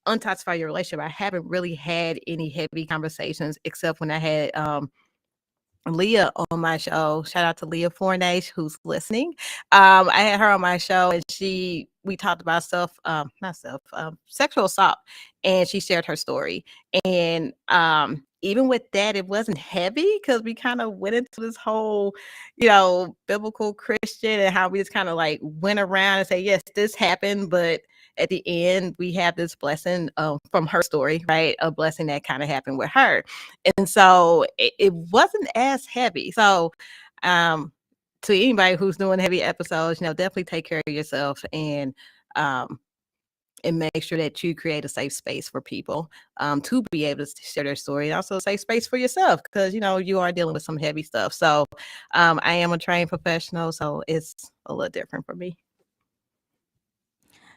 Untoxify Your Relationship, I haven't really had any heavy conversations except when I had Leah on my show. Shout out to Leah Fornage who's listening. I had her on my show and we talked about sexual assault, and she shared her story. And even with that, it wasn't heavy because we kind of went into this whole, biblical Christian and how we just kind of like went around and say, yes, this happened, but at the end, we have this blessing from her story, right? A blessing that kind of happened with her. And so it wasn't as heavy. So, to anybody who's doing heavy episodes, definitely take care of yourself um, and make sure that you create a safe space for people to be able to share their story, and also a safe space for yourself because you are dealing with some heavy stuff. So, I am a trained professional, so it's a little different for me.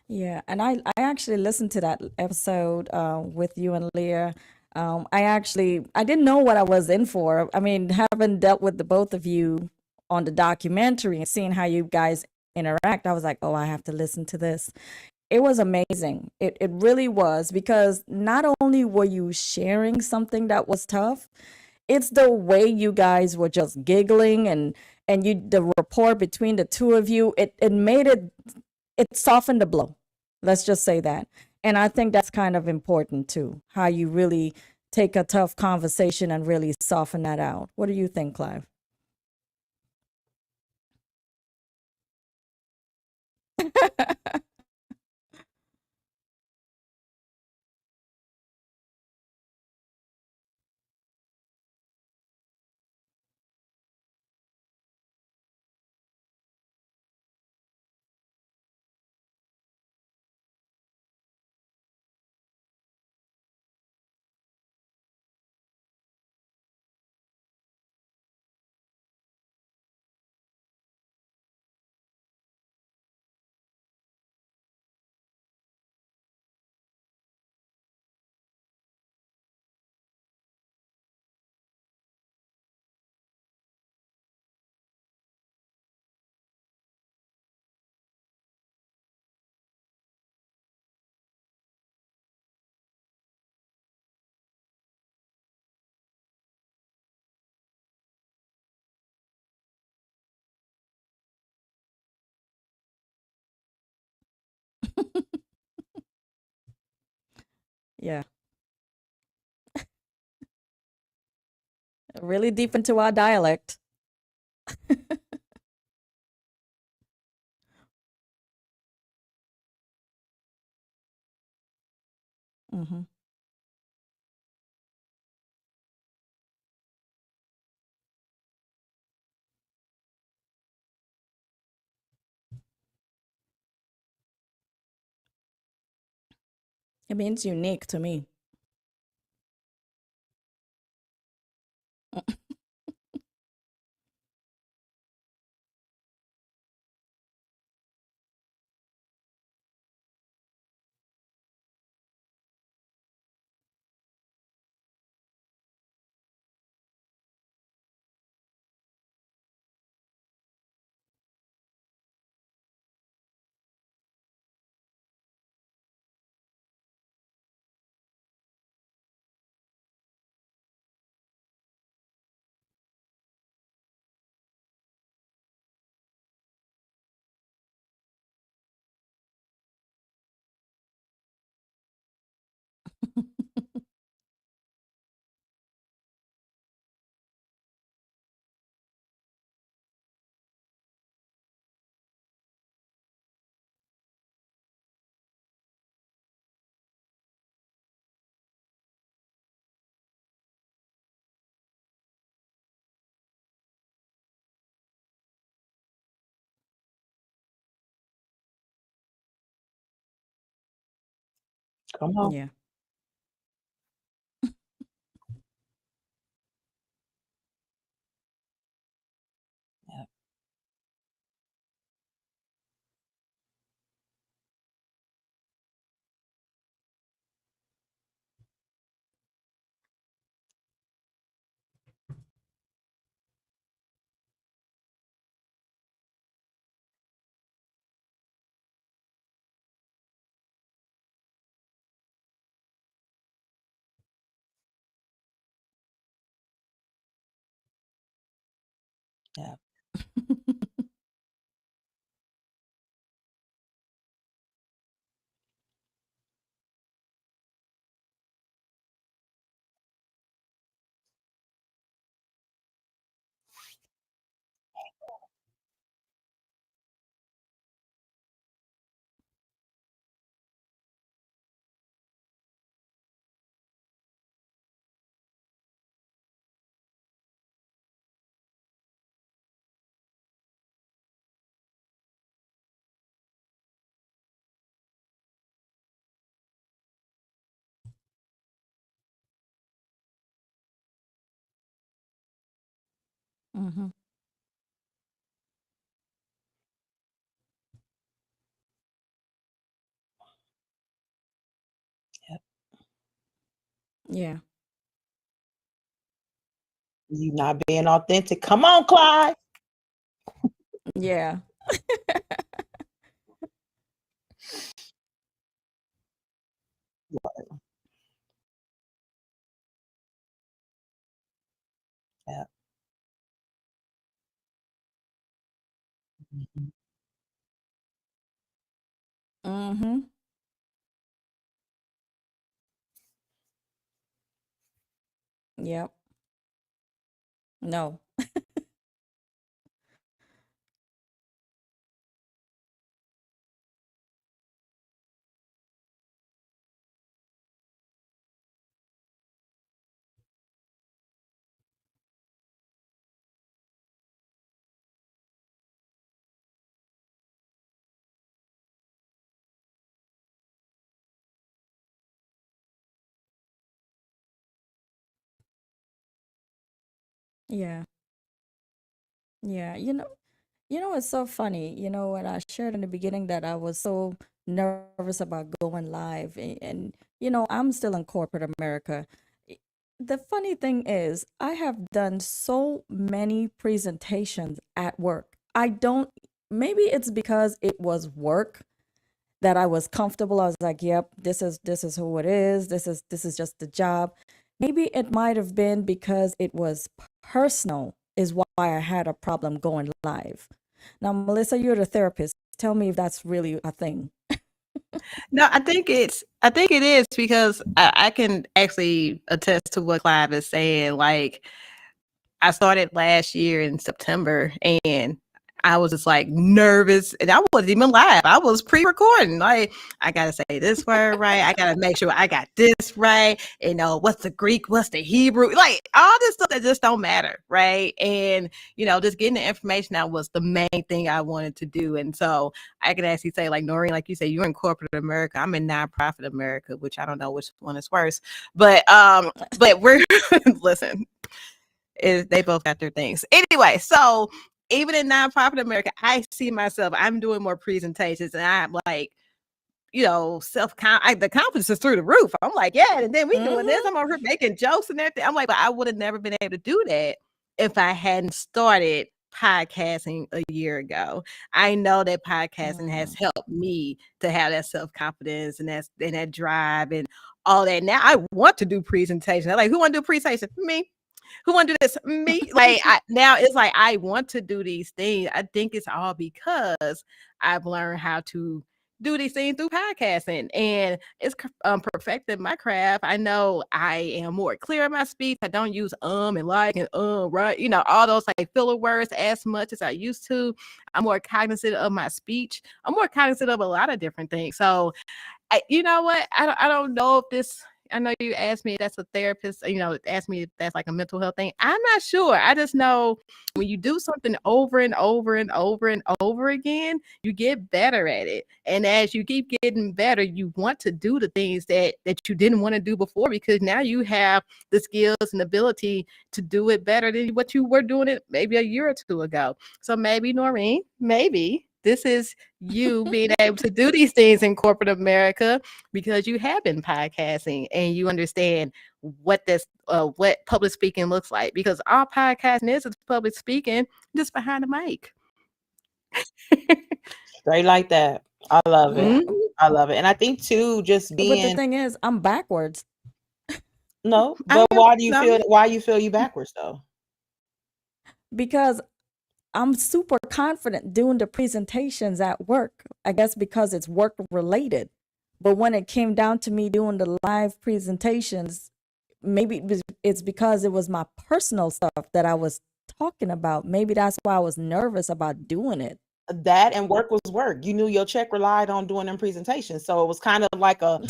Yeah, and I actually listened to that episode with you and Leah. I didn't know what I was in for. I mean, having dealt with the both of you on the documentary and seeing how you guys interact, I was like, oh, I have to listen to this. It was amazing. It really was, because not only were you sharing something that was tough, it's the way you guys were just giggling, and the rapport between the two of you, it made it softened the blow. Let's just say that. And I think that's kind of important too, how you really take a tough conversation and really soften that out. What do you think, Clive? Yeah, really deep into our dialect. Hmm. It means unique to me. Come on. Yeah. Yeah. Yeah. Mm-hmm. Yeah. Yeah. You not being authentic. Come on, Clyde. Yeah. Yeah. Mhm. Mm-hmm. Yep. No. Yeah. Yeah. It's so funny. When I shared in the beginning that I was so nervous about going live, and I'm still in corporate America. I- The funny thing is, I have done so many presentations at work. Maybe it's because it was work that I was comfortable. I was like, "Yep, this is who it is. This is just the job." Maybe it might have been because it was personal is why I had a problem going live. Now, Melissa, you're the therapist. Tell me if that's really a thing. No, I think it is because I can actually attest to what Clive is saying. Like, I started last year in September and I was just like nervous and I wasn't even live. I was pre-recording. Like, I gotta say this word right. I gotta make sure I got this right. What's the Greek? What's the Hebrew? Like all this stuff that just don't matter, right? And just getting the information out was the main thing I wanted to do. And so I could actually say, like Noreen, like you say, you're in corporate America. I'm in nonprofit America, which I don't know which one is worse. But we're listen, they both got their things. Anyway, so even in nonprofit America, I see myself, I'm doing more presentations and I'm like, the confidence is through the roof. I'm like, yeah, and then we doing this. Mm-hmm. I'm over here making jokes and everything. I'm like, but I would have never been able to do that if I hadn't started podcasting a year ago. I know that podcasting has Mm-hmm. helped me to have that self-confidence and that drive and all that. Now I want to do presentations. I'm like, who want to do presentation? Me. Who want to do this? Me. Now it's like I want to do these things. I think it's all because I've learned how to do these things through podcasting and it's perfected my craft. I know I am more clear in my speech. I don't use and like and right, all those like filler words as much as I used to. I'm more cognizant of my speech. I'm more cognizant of a lot of different things. So you know what? I don't know if this I know you asked me if that's a therapist, asked me if that's like a mental health thing. I'm not sure. I just know when you do something over and over and over and over again, you get better at it. And as you keep getting better, you want to do the things that you didn't want to do before, because now you have the skills and ability to do it better than what you were doing it maybe a year or two ago. So maybe, Noreen, maybe this is you being able to do these things in corporate America because you have been podcasting and you understand what what public speaking looks like. Because all podcasting is public speaking just behind the mic. Straight like that. I love it. Mhm. I love it. And I think too, just But the being thing is, I'm backwards no, I but am why you feel you backwards though? because I'm super confident doing the presentations at work. I guess because it's work related. But when it came down to me doing the live presentations, maybe it's because it was my personal stuff that I was talking about. Maybe that's why I was nervous about doing it. That and work was work. You knew your check relied on doing them presentations. So it was kind of like a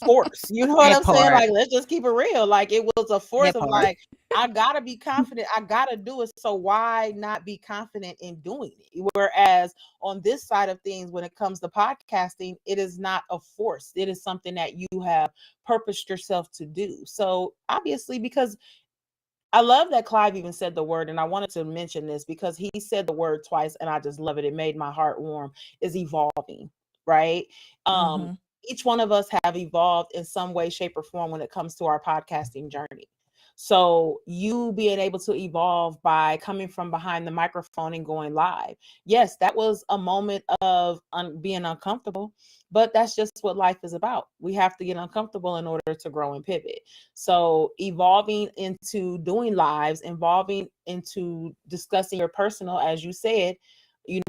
force. You know what that I'm saying? part. Like, let's just keep it real. Like it was a force That of part. like, I gotta be confident. I gotta do it. So why not be confident in doing it? Whereas on this side of things, when it comes to podcasting, it is not a force. It is something that you have purposed yourself to do. So obviously, because I love that Clive even said the word, and I wanted to mention this because he said the word twice, and I just love it. It made my heart warm. Is evolving, right? Um, Mm-hmm. each one of us have evolved in some way, shape, or form when it comes to our podcasting journey. So you being able to evolve by coming from behind the microphone and going live. Yes, that was a moment of being uncomfortable, but that's just what life is about. We have to get uncomfortable in order to grow and pivot. So evolving into doing lives, evolving into discussing your personal, as you said,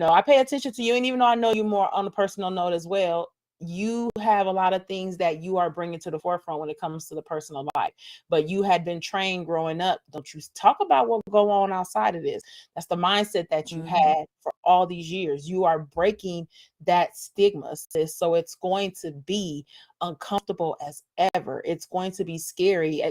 I pay attention to you. And even though I know you more on a personal note as well, you have a lot of things that you are bringing to the forefront when it comes to the personal life. But you had been trained growing up. Don't you talk about what go on outside of this. That's the mindset that you Mm-hmm. had for all these years. You are breaking that stigma, sis. So it's going to be uncomfortable as ever. It's going to be scary.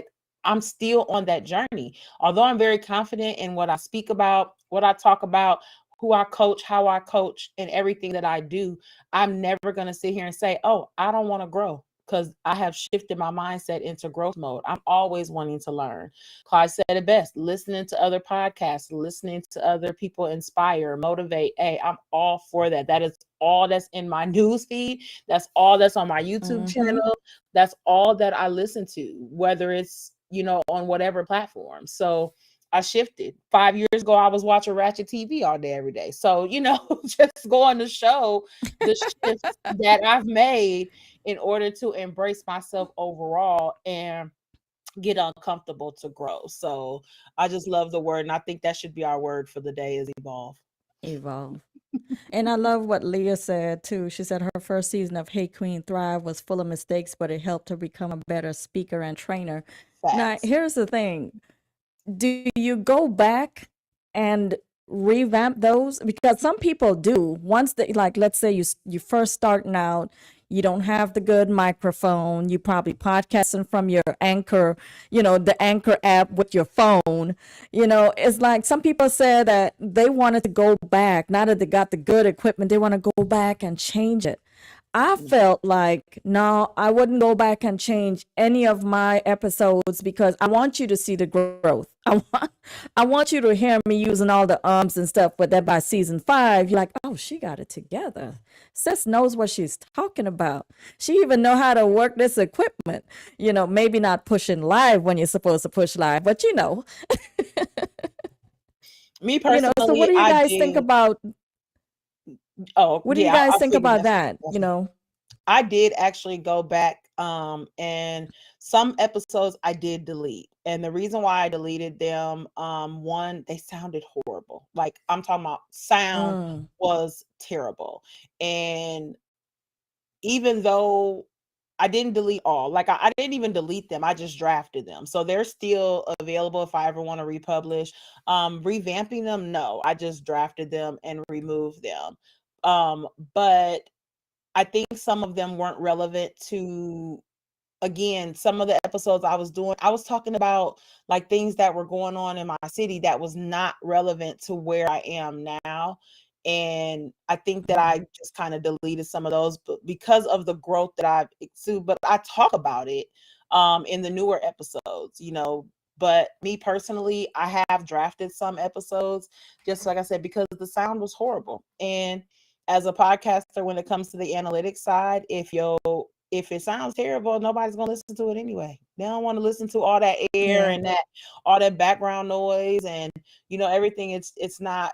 I'm still on that journey. Although I'm very confident in what I speak about, what I talk about, who I coach, how I coach, and everything that I do, I'm never going to sit here and say, oh, I don't want to grow, because I have shifted my mindset into growth mode. I'm always wanting to learn. Clyde said it best: listening to other podcasts, listening to other people inspire, motivate. Hey, I'm all for that. That is all that's in my news feed. That's all that's on my YouTube Mm-hmm. channel. That's all that I listen to, whether it's, on whatever platform. So I shifted. 5 years ago, I was watching Ratchet TV all day, every day. So, just going to show the shifts that I've made in order to embrace myself overall and get uncomfortable to grow. So I just love the word. And I think that should be our word for the day, is evolve. Evolve. And I love what Leah said too. She said her first season of Hey Queen Thrive was full of mistakes, but it helped her become a better speaker and trainer. Now, Facts. here's the thing. Do you go back and revamp those? Because some people do. Once they, like, let's say you first starting out, you don't have the good microphone, you probably podcasting from your Anchor, the Anchor app with your phone. It's like some people said that they wanted to go back. Now that they got the good equipment, they want to go back and change it. I felt like, no, I wouldn't go back and change any of my episodes because I want you to see the growth. I want you to hear me using all the ums and stuff, but then by season 5, you're like, oh, she got it together. Sis knows what she's talking about. She even know how to work this equipment. Maybe not pushing live when you're supposed to push live, but Me So what personally, do you I guys think did. about Oh, what do you yeah, guys I'll think figure about that. that? I did actually go back, and some episodes I did delete. And the reason why I deleted them, one, they sounded horrible. Like, I'm talking about sound Mm, was terrible. And even though I didn't delete all, like I didn't even delete them, I just drafted them. So they're still available if I ever want to republish. Revamping them, no, I just drafted them and removed them. But I think some of them weren't relevant to again, some of the episodes I was doing, I was talking about like things that were going on in my city that was not relevant to where I am now. And I think that I just kind of deleted some of those, but because of the growth that I've exuded, but I talk about it in the newer episodes, you know. But me personally, I have drafted some episodes, just like I said, because the sound was horrible. And as a podcaster, when it comes to the analytics side, if it sounds terrible, nobody's gonna listen to it anyway. They don't want to listen to all that air Yeah. and that all that background noise and everything. It's not,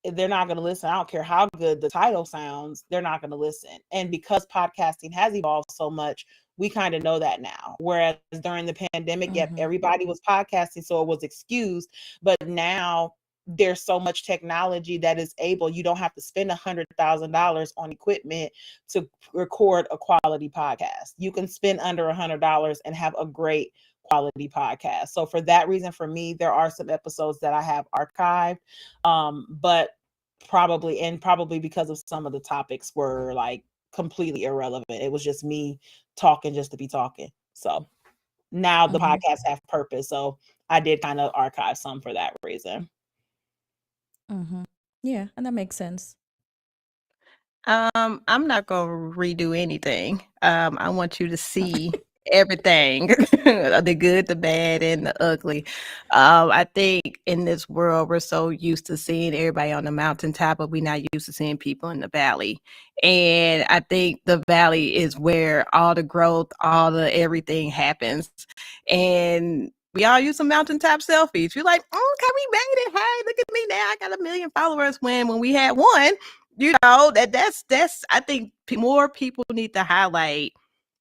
they're not going to listen. I don't care how good the title sounds, they're not going to listen. And because podcasting has evolved so much, we kind of know that now. Whereas during the pandemic, yep, Mm-hmm. everybody was podcasting, so it was excused. But now there's so much technology that is able, you don't have to spend $100,000 on equipment to record a quality podcast. You can spend under $100 and have a great quality podcast. So for that reason, for me, there are some episodes that I have archived, but probably because of some of the topics were like completely irrelevant. It was just me talking just to be talking. So now the Mm-hmm. podcasts have purpose. So I did kind of archive some for that reason. Mm-hmm. Yeah, and that makes sense. I'm not gonna redo anything. I want you to see everything, the good, the bad, and the ugly. I think in this world we're so used to seeing everybody on the mountaintop, but we're not used to seeing people in the valley. And I think the valley is where all the growth, all the everything happens. And we all use some mountaintop selfies. We're like, oh, okay, we made it. Hey, look at me now. I got 1 million followers when we had one. That's I think more people need to highlight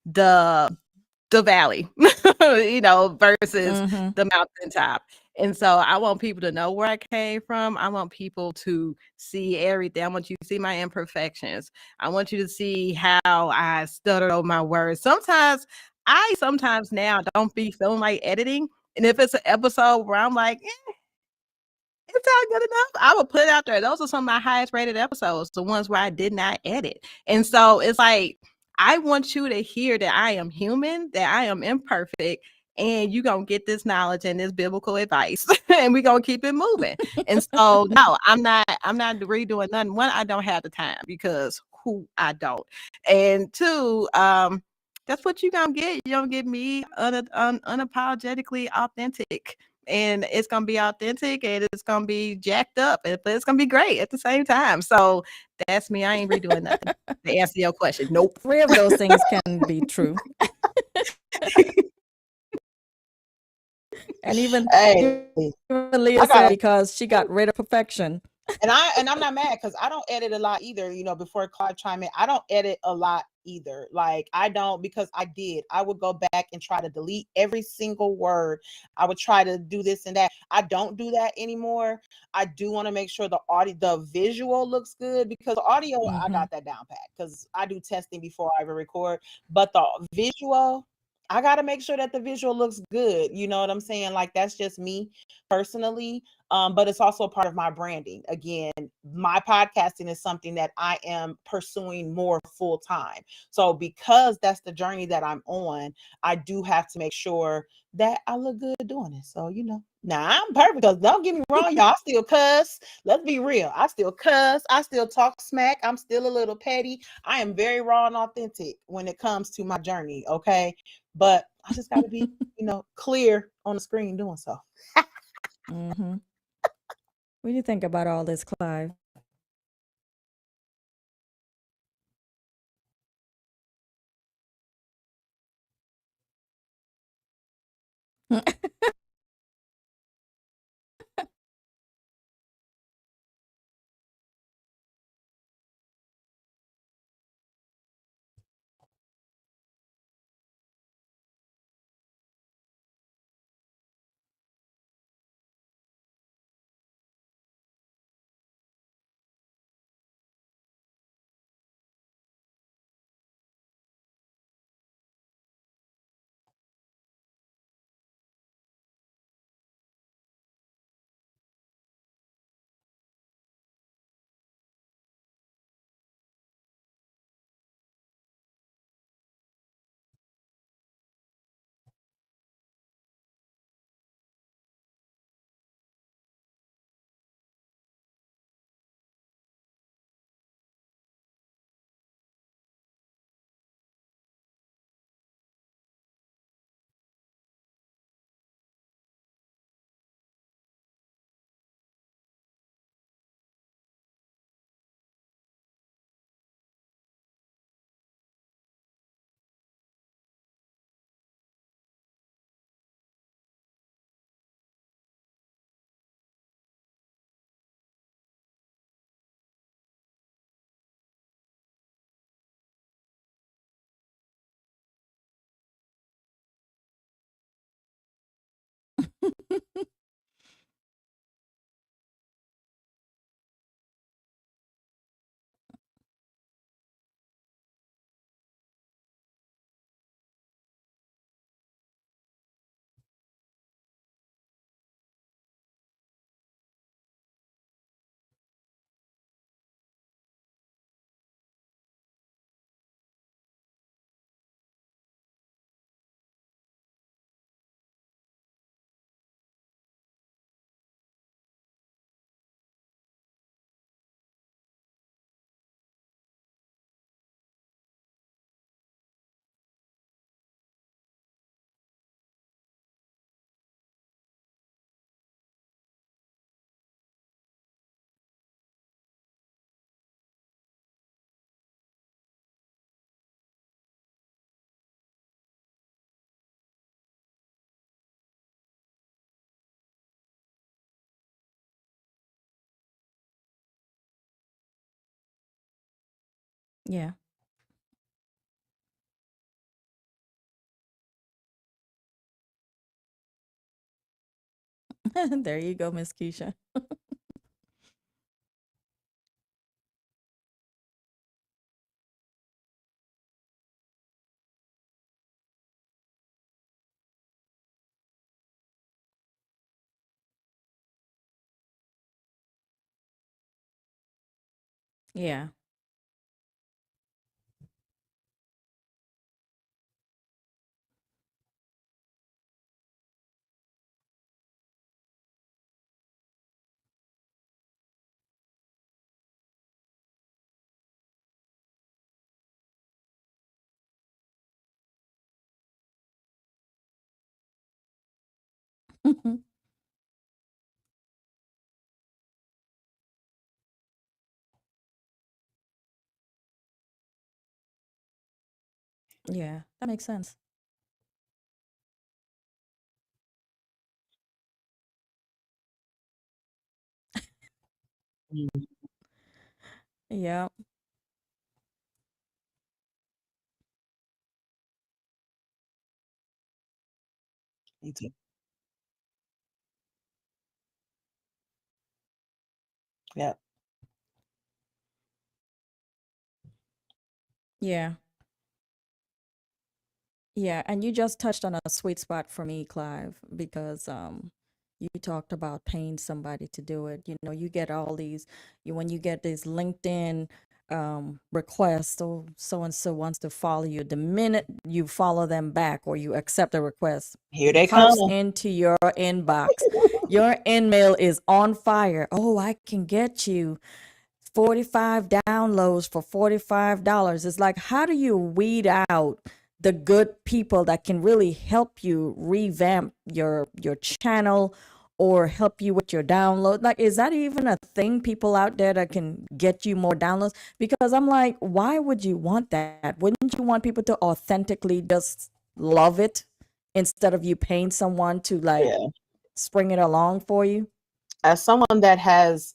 the valley, versus Mm-hmm. the mountaintop. And so I want people to know where I came from. I want people to see everything. I want you to see my imperfections. I want you to see how I stuttered over my words. Sometimes now don't be feeling like editing. And if it's an episode where I'm like, it's not good enough, I will put it out there. Those are some of my highest rated episodes, the ones where I did not edit. And so it's like, I want you to hear that I am human, that I am imperfect, and you're going to get this knowledge and this biblical advice, and we're going to keep it moving. And so, no, I'm not redoing nothing. One, I don't have the time because who I don't. And two, that's what you're going to get. You're going to get me unapologetically authentic, and it's gonna be authentic and it's gonna be jacked up, but it's gonna be great at the same time. So that's me. I ain't redoing nothing. To answer your question, nope. Three of those things can be true. And Hey, even Leah I said gotta, because she got rid of perfection. and I'm not mad because I don't edit a lot either. Before Clive chime in, I don't edit a lot either. Like I don't, because I would go back and try to delete every single word. I would try to do this and that. I don't do that anymore. I do want to make sure the visual looks good, because the audio, I Mm-hmm. got that down pat because I do testing before I ever record. But the visual, I got to make sure that the visual looks good. You know what I'm saying? Like that's just me personally. But it's also a part of my branding. Again, my podcasting is something that I am pursuing more full time. So because that's the journey that I'm on, I do have to make sure that I look good doing it. So, now I'm perfect, because don't get me wrong, y'all, I still cuss. Let's be real. I still cuss. I still talk smack. I'm still a little petty. I am very raw and authentic when it comes to my journey. Okay. But I just got to be, clear on the screen doing so. Mm-hmm. What do you think about all this, Clive? Yeah. There you go, Miss Keisha. Yeah. Yeah, that makes sense. Mm, Yeah. me too. Yeah. Yeah. Yeah, and you just touched on a sweet spot for me, Clive, because you talked about paying somebody to do it. You know, you get all these when you get these LinkedIn requests, so and so wants to follow you. The minute you follow them back or you accept a request, Here they come. pops into your inbox. Your email is on fire. Oh, I can get you 45 downloads for $45. It's like, how do you weed out the good people that can really help you revamp your channel or help you with your download? Like, is that even a thing, people out there that can get you more downloads? Because I'm like, why would you want that? Wouldn't you want people to authentically just love it instead of you paying someone to like Yeah. spring it along for you? As someone that has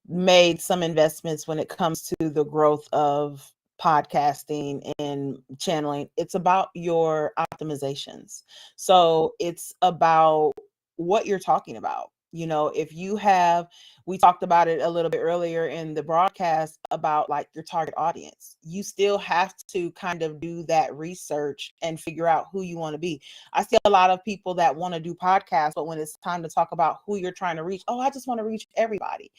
made some investments when it comes to the growth of podcasting and channeling, it's about your optimizations. So it's about what you're talking about. You know, if you have, we talked about it a little bit earlier in the broadcast about like your target audience. You still have to kind of do that research and figure out who you want to be. I see a lot of people that want to do podcasts, but when it's time to talk about who you're trying to reach, oh, I just want to reach everybody.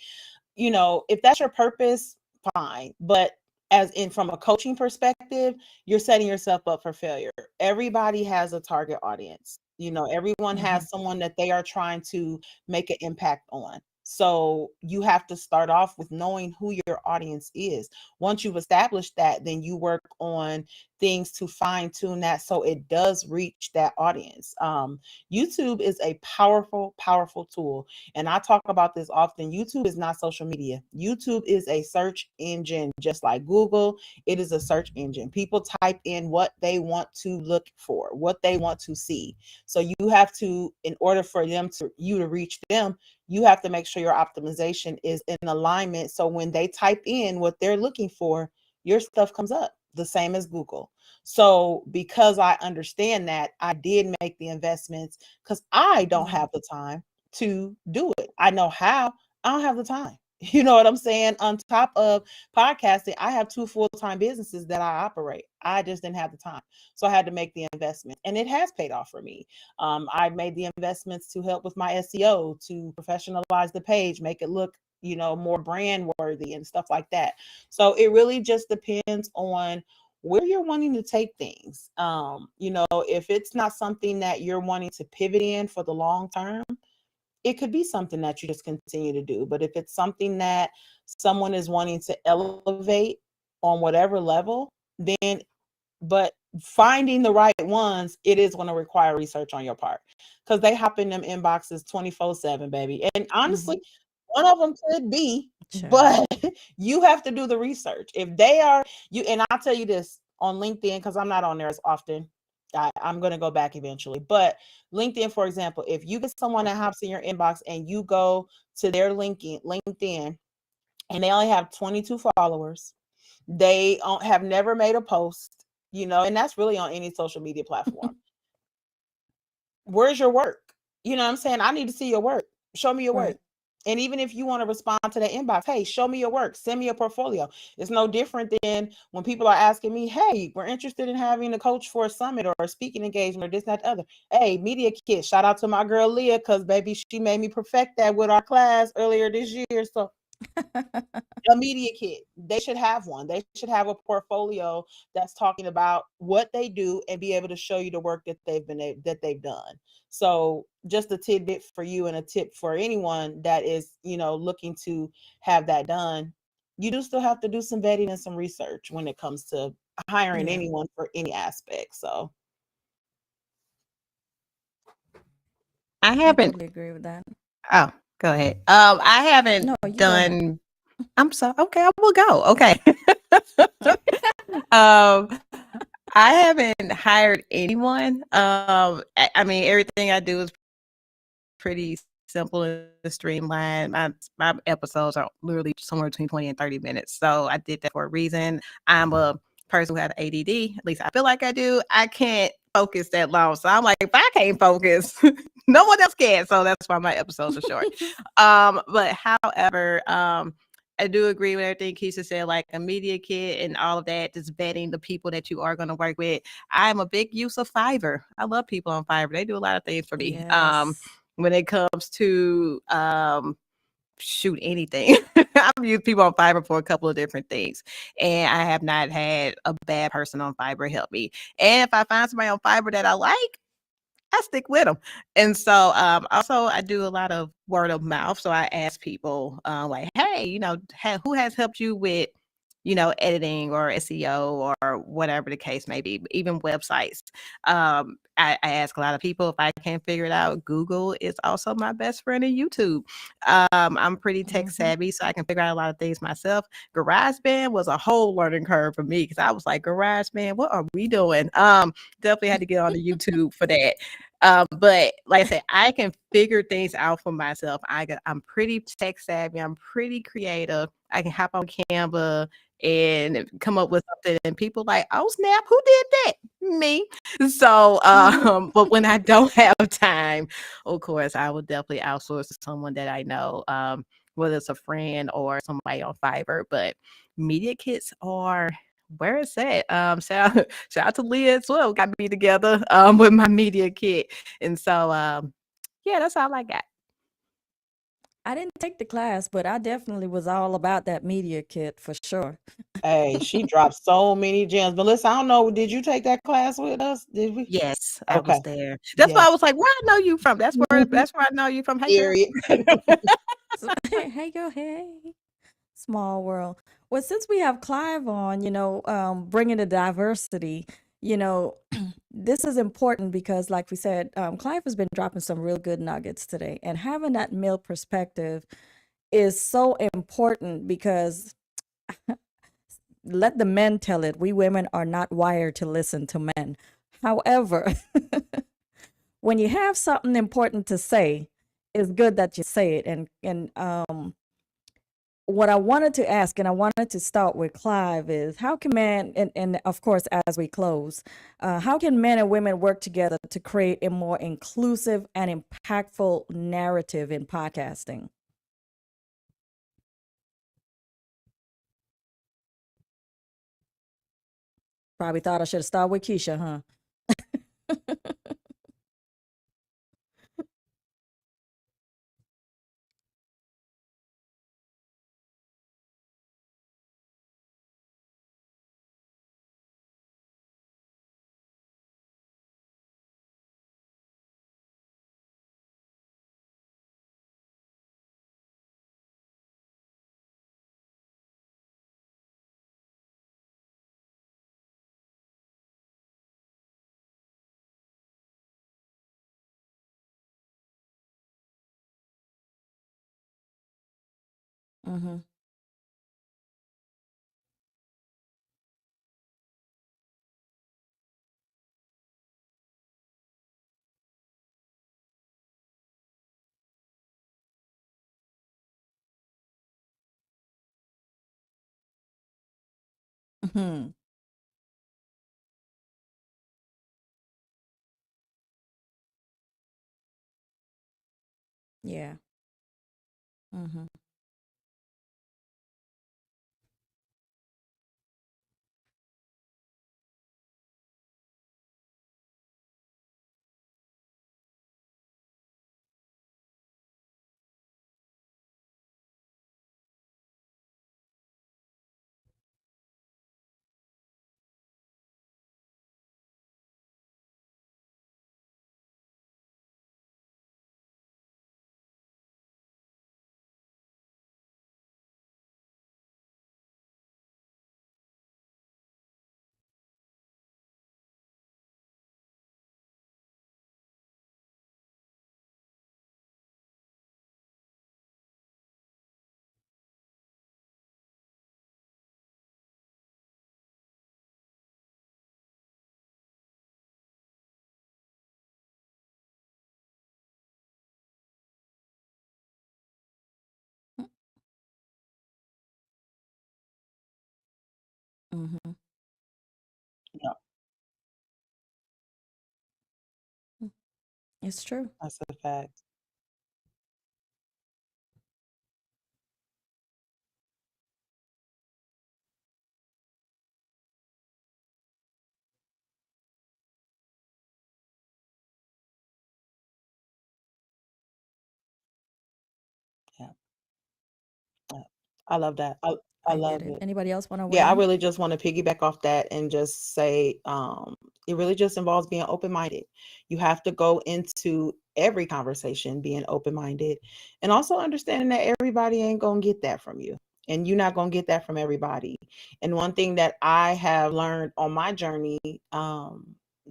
You know, if that's your purpose, fine. But as in from a coaching perspective, you're setting yourself up for failure. Everybody has a target audience. You know, everyone Hmm. has someone that they are trying to make an impact on. So you have to start off with knowing who your audience is. Once you've established that, then you work on things to fine tune that so it does reach that audience. YouTube is a powerful, powerful tool. And I talk about this often. YouTube is not social media. YouTube is a search engine, just like Google. It is a search engine. People type in what they want to look for, what they want to see. So you have to, in order for them to you to reach them, you have to make sure your optimization is in alignment. So when they type in what they're looking for, your stuff comes up. the same as Google. So because I understand that, I did make the investments because I don't have the time to do it. I know how, I don't have the time. You know what I'm saying? On top of podcasting, I have two full-time businesses that I operate. I just didn't have the time. So I had to make the investment, and it has paid off for me. I've made the investments to help with my SEO, to professionalize the page, make it look, more brand worthy and stuff like that. So it really just depends on where you're wanting to take things. If it's not something that you're wanting to pivot in for the long term, it could be something that you just continue to do. But if it's something that someone is wanting to elevate on whatever level, then, but finding the right ones, it is going to require research on your part, because they hop in them inboxes 24/7, baby. And honestly, one of them could be, but you have to do the research. If they are you, and I'll tell you this on LinkedIn, because I'm not on there as often. I'm going to go back eventually. But LinkedIn, for example, if you get someone that hops in your inbox and you go to their LinkedIn, and they only have 22 followers, they have never made a post, and that's really on any social media platform. Where's your work? You know what I'm saying? I need to see your work. Show me your work. And even if you want to respond to that inbox, hey, show me your work. Send me a portfolio. It's no different than when people are asking me, hey, we're interested in having a coach for a summit or a speaking engagement or this, that, the other. Hey, media kit. Shout out to my girl Leah, because baby, she made me perfect that with our class earlier this year. So a media kit, they should have one. They should have a portfolio that's talking about what they do and be able to show you the work that they've done. So just a tidbit for you, and a tip for anyone that is, looking to have that done. You do still have to do some vetting and some research when it comes to hiring anyone for any aspect. So I I haven't. totally agree with that. Oh, go ahead. I haven't No, you go ahead. done. I'm sorry. Okay, I will go. Okay. um, I haven't hired anyone. I mean, everything I do is pretty simple and streamlined. My episodes are literally somewhere between 20 and 30 minutes. So I did that for a reason. I'm a person who has ADD. At least I feel like I do. I can't focus that long. So I'm like, if I can't focus, no one else can. So that's why my episodes are short. But however, I do agree with everything Keisha said, like a media kit and all of that, just vetting the people that you are going to work with. I'm a big use of Fiverr. I love people on Fiverr. They do a lot of things for me. Yes. When it comes to shoot anything. I've used people on Fiverr for a couple of different things, and I have not had a bad person on Fiverr help me. And if I find somebody on Fiverr that I like, I stick with them. And so also I do a lot of word of mouth. So I ask people like, hey, who has helped you with, editing or SEO or whatever the case may be, even websites. I ask a lot of people. If I can't figure it out, Google is also my best friend in YouTube. I'm pretty tech savvy, so I can figure out a lot of things myself. GarageBand was a whole learning curve for me, because I was like, GarageBand, what are we doing? Definitely had to get on the YouTube for that. But like I said, I can figure things out for myself. I'm pretty tech savvy. I'm pretty creative. I can hop on Canva and come up with something, and people like, oh snap, who did that? Me. So but when I don't have time, of course I will definitely outsource to someone that I know, whether it's a friend or somebody on Fiverr. But media kits are where it's at. Shout out to Leah as well. Got me together with my media kit. And so yeah, that's all I got. I didn't take the class, but I definitely was all about that media kit for sure. hey, she dropped so many gems. Melissa, I don't know, did you take that class with us? Did we? Yes, I Okay. was there. That's why Yeah. I was like, where I know you from? That's where I know you from. Hey girl. Period. So, hey, go, hey. Small world. Well, since we have Clive on, bringing the diversity, this is important because, like we said, Clive has been dropping some real good nuggets today. And having that male perspective is so important because let the men tell it. We women are not wired to listen to men. However, when you have something important to say, it's good that you say it. And what I wanted to ask, and I wanted to start with Clive, is how can men, and of course, as we close, how can men and women work together to create a more inclusive and impactful narrative in podcasting? Probably thought I should have started with Keisha, huh? Mm-hmm. Mm-hmm. Yeah. Mm-hmm. Mm-hmm. Yeah, It's true. that's a fact. Yeah, yeah. I love that. I I get love it. it. Anybody else want to weigh Yeah, I in? really just want to piggyback off that and just say it really just involves being open minded. You have to go into every conversation being open minded and also understanding that everybody ain't going to get that from you. And you're not going to get that from everybody. And one thing that I have learned on my journey,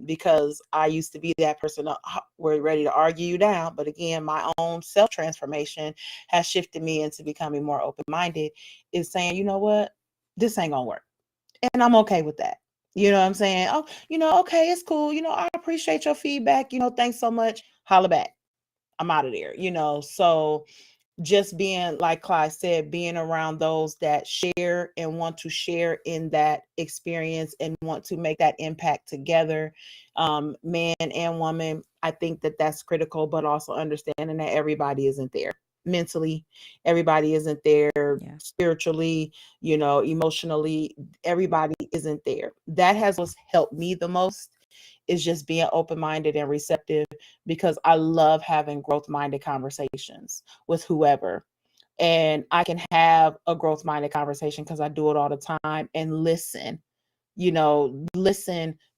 because I used to be that person that were ready to argue you down. But again, my own self transformation has shifted me into becoming more open minded, is saying, you know what? This ain't gonna work. And I'm okay with that. You know what I'm saying? Oh, okay, it's cool. I appreciate your feedback. Thanks so much. Holla back. I'm out of there. So just being, like Clyde said, being around those that share and want to share in that experience and want to make that impact together, man and woman. I think that that's critical, but also understanding that everybody isn't there mentally, everybody isn't there Yeah. spiritually, emotionally, everybody isn't there. That has what's helped me the most, is just being open minded and receptive, because I love having growth minded conversations with whoever. And I can have a growth minded conversation because I do it all the time, and listen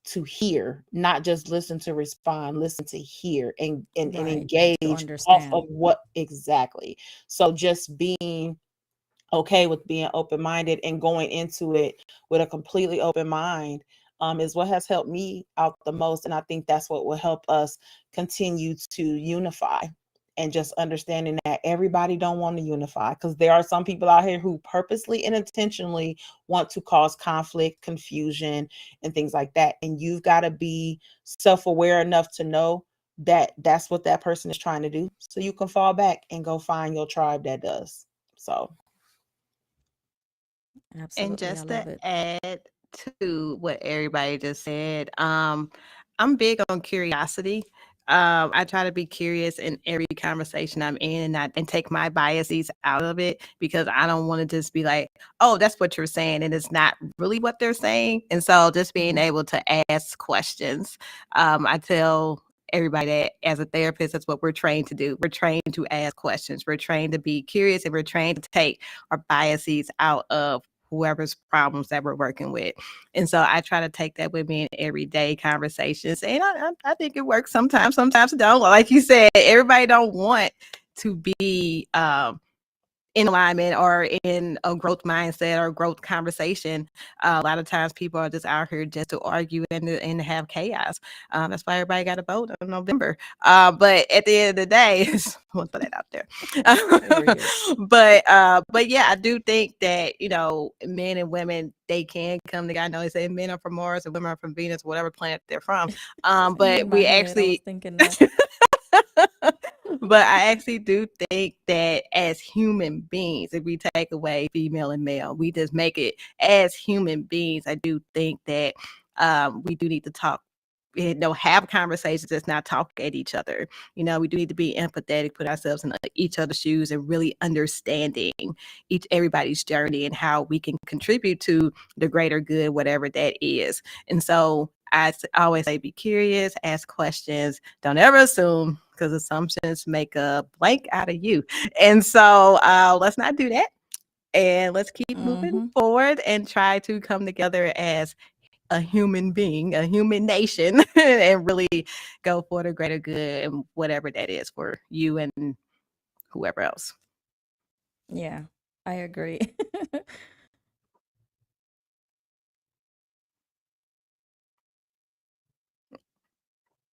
to hear, not just listen to respond, listen to hear and Right. To engage off of understand. what exactly. So just being okay with being open minded and going into it with a completely open mind, is what has helped me out the most. And I think that's what will help us continue to unify, and just understanding that everybody don't want to unify, because there are some people out here who purposely and intentionally want to cause conflict, confusion, and things like that. And you've got to be self-aware enough to know that that's what that person is trying to do, so you can fall back and go find your tribe that does. So And Absolutely. I just to love it. add to what everybody just said, I'm big on curiosity. I try to be curious in every conversation I'm in and not and take my biases out of it because I don't want to just be like, oh, that's what you're saying, and it's not really what they're saying. And so just being Mhm. able to ask questions. I tell everybody that as a therapist, that's what we're trained to do. We're trained to ask questions. We're trained to be curious, and we're trained to take our biases out of whoever's problems that we're working with. And so I try to take that with me in everyday conversations. And I think it works sometimes it don't. Like you said, everybody don't want to be in alignment or in a growth mindset or growth conversation. A lot of times people are just out here just to argue and to have chaos. That's why everybody got to vote in November. But at the end of the day, we'll put that out there. Period. But yeah, I do think that, men and women, they can come together. I know they say men are from Mars and women are from Venus, whatever planet they're from. Same in But my we head. I was actually thinking that. but I actually do think that as human beings, if we take away female and male, we just make it as human beings. I do think that we do need to talk. Have conversations. Let's not talk at each other. We do need to be empathetic, put ourselves in each other's shoes, and really understanding everybody's journey and how we can contribute to the greater good, whatever that is. And so I always say, be curious, ask questions, don't ever assume, because assumptions make a blank out of you. And so let's not do that. And let's keep moving Mm-hmm. forward and try to come together as a human being, a human nation, and really go for the greater good and whatever that is for you and whoever else. Yeah, I agree.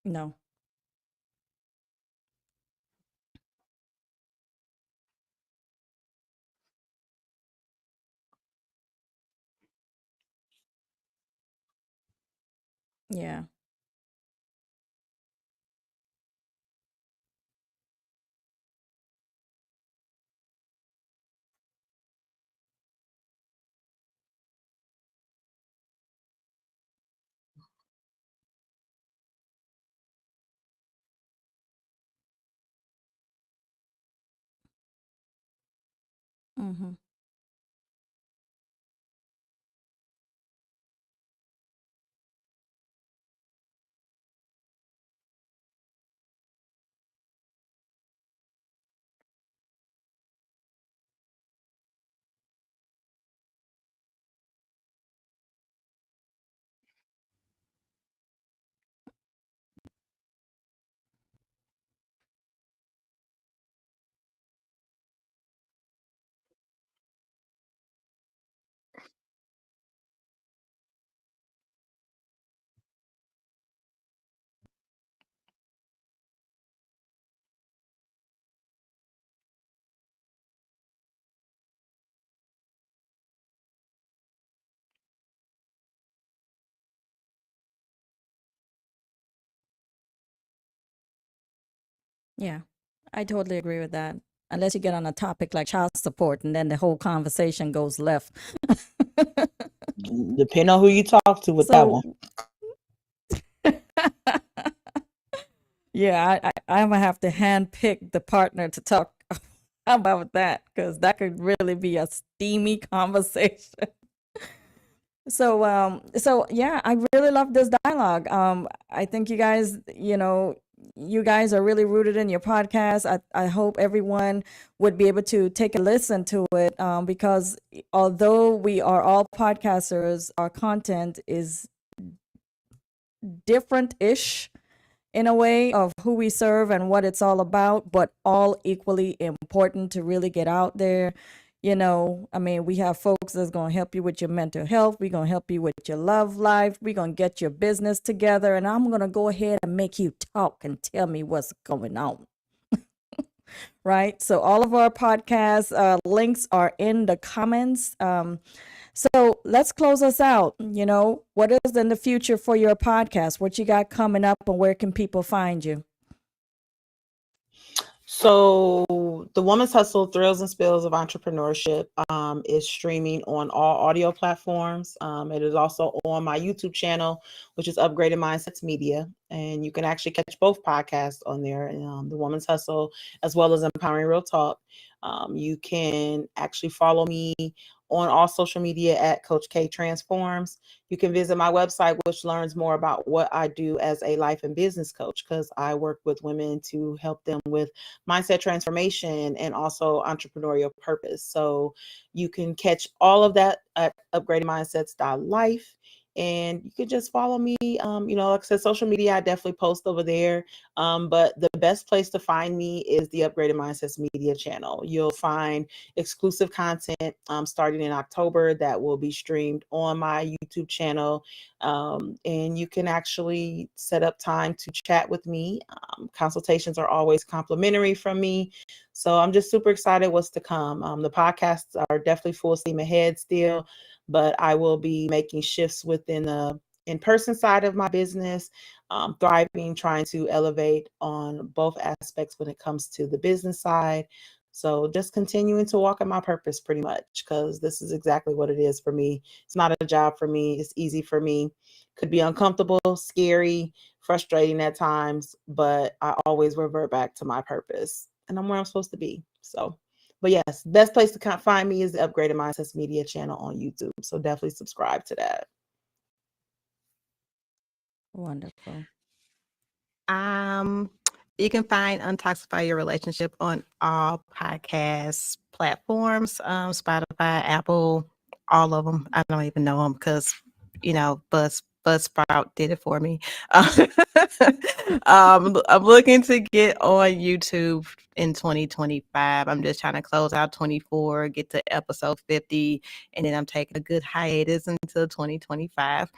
No. Yeah. Mm-hmm. Yeah, I totally agree with that. Unless you get on a topic like child support and then the whole conversation goes left. Depending on who you talk to with that one. So, yeah, I'm gonna have to handpick the partner to talk about that because that could really be a steamy conversation. So yeah, I really love this dialogue. I think you guys are really rooted in your podcast. I hope everyone would be able to take a listen to it, because although we are all podcasters, our content is different-ish in a way of who we serve and what it's all about, but all equally important to really get out there. I mean, we have folks that's going to help you with your mental health. We're going to help you with your love life. We're going to get your business together. And I'm going to go ahead and make you talk and tell me what's going on. Right? So, all of our podcast links are in the comments. So let's close us out. What is in the future for your podcast? What you got coming up, and where can people find you? So the Woman's Hustle Thrills and Spills of Entrepreneurship is streaming on all audio platforms. It is also on my YouTube channel, which is Upgraded Mindsets Media. And you can actually catch both podcasts on there, the Woman's Hustle as well as Empowering Real Talk. You can actually follow me on all social media at Coach K Transforms. You can visit my website, which learns more about what I do as a life and business coach, because I work with women to help them with mindset transformation and also entrepreneurial purpose. So you can catch all of that at upgradedmindsets.life. And you can just follow me. Like I said, social media, I definitely post over there. But the best place to find me is the Upgraded Mindsets Media channel. You'll find exclusive content starting in October that will be streamed on my YouTube channel. And you can actually set up time to chat with me. Consultations are always complimentary from me. So I'm just super excited what's to come. The podcasts are definitely full steam ahead still, but I will be making shifts within the in-person side of my business, thriving, trying to elevate on both aspects when it comes to the business side. So just continuing to walk in my purpose pretty much, because this is exactly what it is for me. It's not a job for me. It's easy for me. Could be uncomfortable, scary, frustrating at times, but I always revert back to my purpose and I'm where I'm supposed to be. So, but yes, best place to find me is the Upgraded Mindsets Media channel on YouTube. So definitely subscribe to that. Wonderful. Um, you can find Untoxify Your Relationship on all podcast platforms, Spotify, Apple, all of them. I don't even know them because, Buzzsprout did it for me. I'm looking to get on YouTube in 2025. I'm just trying to close out 24, get to episode 50, and then I'm taking a good hiatus until 2025.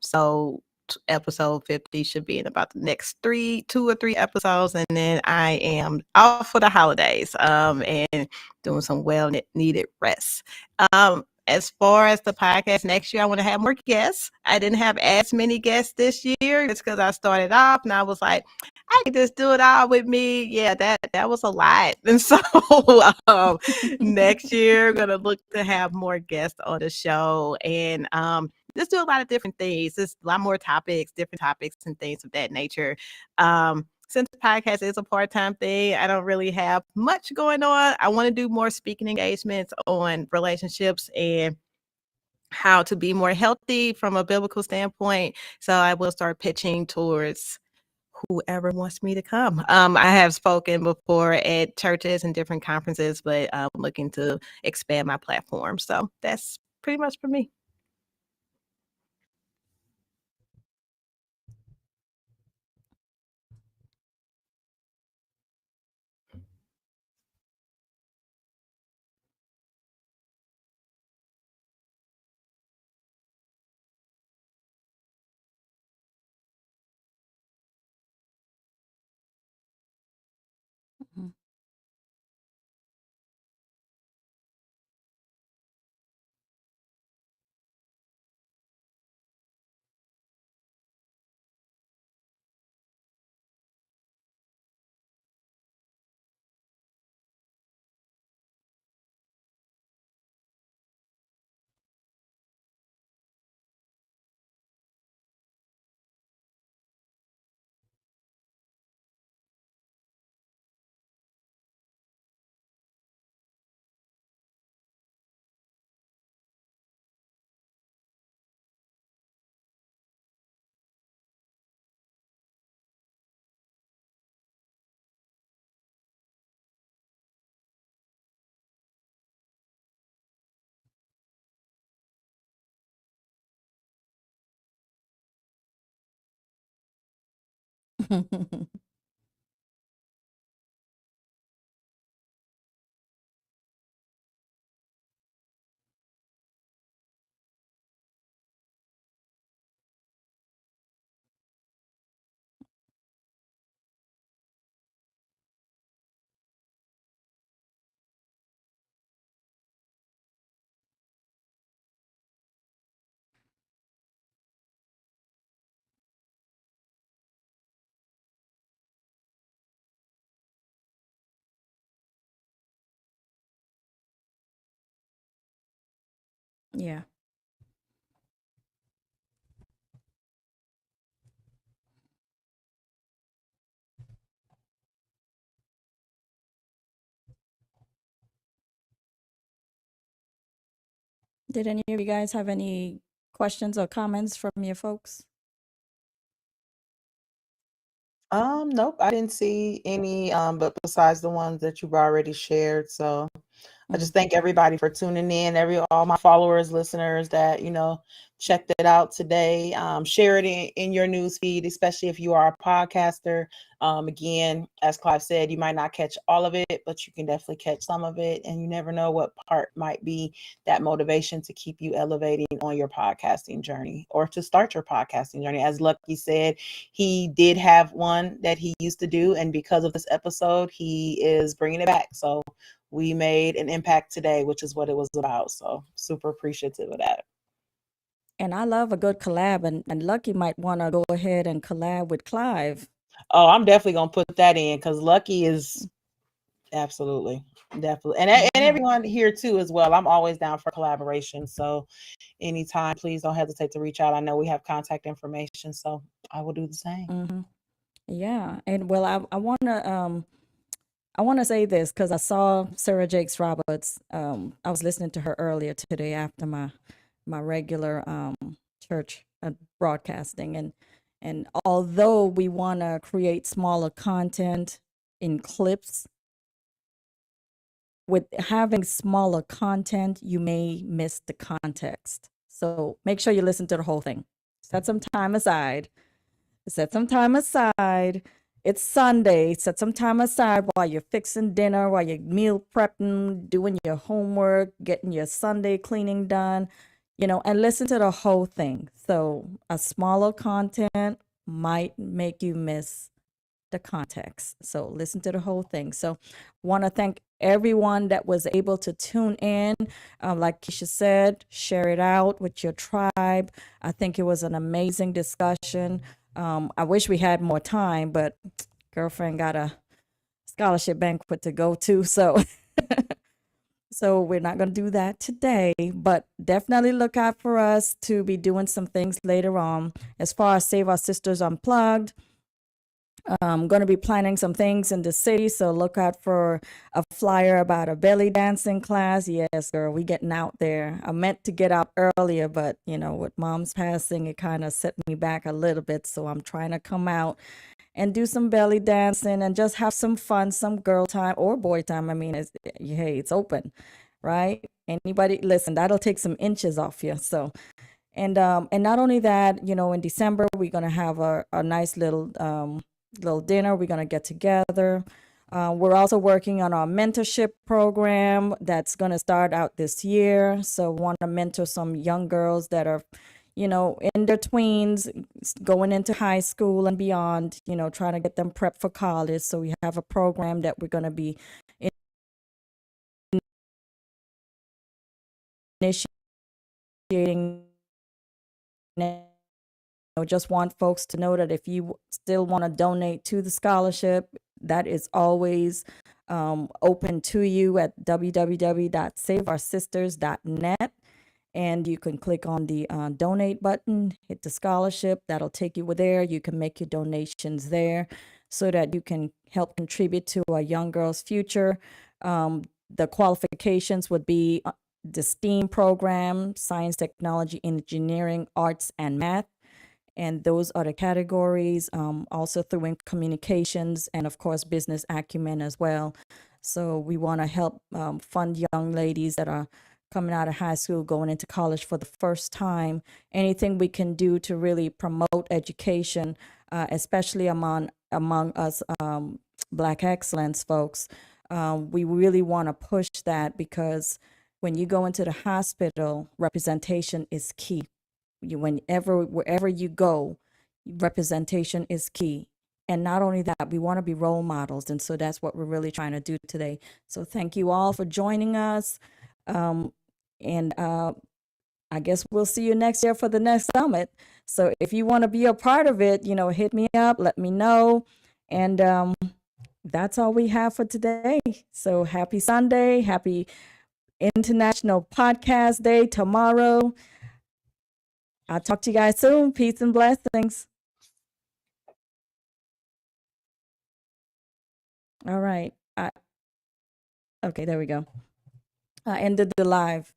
So episode 50 should be in about the next 2 or 3 episodes, and then I am off for the holidays and doing some well needed rest. As far as the podcast next year, I want to have more guests. I didn't have as many guests this year. It's because I started off and I was like, I can just do it all with me. Yeah, that was a lot. And so next year, gonna look to have more guests on the show and just do a lot of different things. Just a lot more topics, different topics and things of that nature. Since the podcast is a part-time thing, I don't really have much going on. I want to do more speaking engagements on relationships and how to be more healthy from a biblical standpoint. So I will start pitching towards whoever wants me to come. I have spoken before at churches and different conferences, but I'm looking to expand my platform. So that's pretty much for me. Mhm. Yeah. Did any of you guys have any questions or comments from your folks? Nope, I didn't see any, but besides the ones that you've already shared. So I just thank everybody for tuning in, all my followers, listeners that, checked it out today. Share it in your news feed, especially if you are a podcaster. Again, as Clive said, you might not catch all of it, but you can definitely catch some of it. And you never know what part might be that motivation to keep you elevating on your podcasting journey or to start your podcasting journey. As Lucky said, he did have one that he used to do. And because of this episode, he is bringing it back. So we made an impact today, which is what it was about. So super appreciative of that. And I love a good collab, and Lucky might want to go ahead and collab with Clive. Oh, I'm definitely going to put that in because Lucky is absolutely, definitely. And Yeah. everyone here too as well. I'm always down for collaboration. So anytime, please don't hesitate to reach out. I know we have contact information, so I will do the same. Yeah. And well, I want to say this because I saw Sarah Jakes Roberts. I was listening to her earlier today after my regular church broadcasting, and although we want to create smaller content in clips, with having smaller content, you may miss the context. So make sure you listen to the whole thing. Set some time aside. Set some time aside. It's Sunday. Set some time aside while you're fixing dinner, while you're meal prepping, doing your homework, getting your Sunday cleaning done, and listen to the whole thing. So a smaller content might make you miss the context. So listen to the whole thing. So want to thank everyone that was able to tune in. Like Keisha said, share it out with your tribe. I think it was an amazing discussion. I wish we had more time, but girlfriend got a scholarship banquet to go to. So so we're not going to do that today, but definitely look out for us to be doing some things later on. As far as Save Our Sisters Unplugged, I'm going to be planning some things in the city, so look out for a flyer about a belly dancing class. Yes, girl, we getting out there. I meant to get out earlier, but with mom's passing, it kind of set me back a little bit. So I'm trying to come out and do some belly dancing and just have some fun, some girl time or boy time. I mean, hey, it's open, right? Anybody, listen, that'll take some inches off you. So. And not only that, in December we're gonna have a nice little dinner. We're gonna get together. We're also working on our mentorship program that's gonna start out this year. So want to mentor some young girls that are, in their tweens, going into high school and beyond. Trying to get them prepped for college. So we have a program that we're gonna be initiating. Just want folks to know that if you still want to donate to the scholarship, that is always open to you at www.saveoursisters.net. And you can click on the donate button, hit the scholarship. That'll take you there. You can make your donations there so that you can help contribute to a young girl's future. The qualifications would be the STEAM program, science, technology, engineering, arts, and math. And those are the categories. Also through communications and, of course, business acumen as well. So we want to help fund young ladies that are coming out of high school, going into college for the first time. Anything we can do to really promote education, especially among us Black excellence folks. We really want to push that because when you go into the hospital, representation is key. Wherever you go, representation is key. And not only that, we want to be role models. And so that's what we're really trying to do today. So thank you all for joining us. And I guess we'll see you next year for the next summit. So if you want to be a part of it, hit me up, let me know. And that's all we have for today. So happy Sunday. Happy International Podcast Day tomorrow. I'll talk to you guys soon. Peace and blessings. All right. Okay, there we go. I ended the live.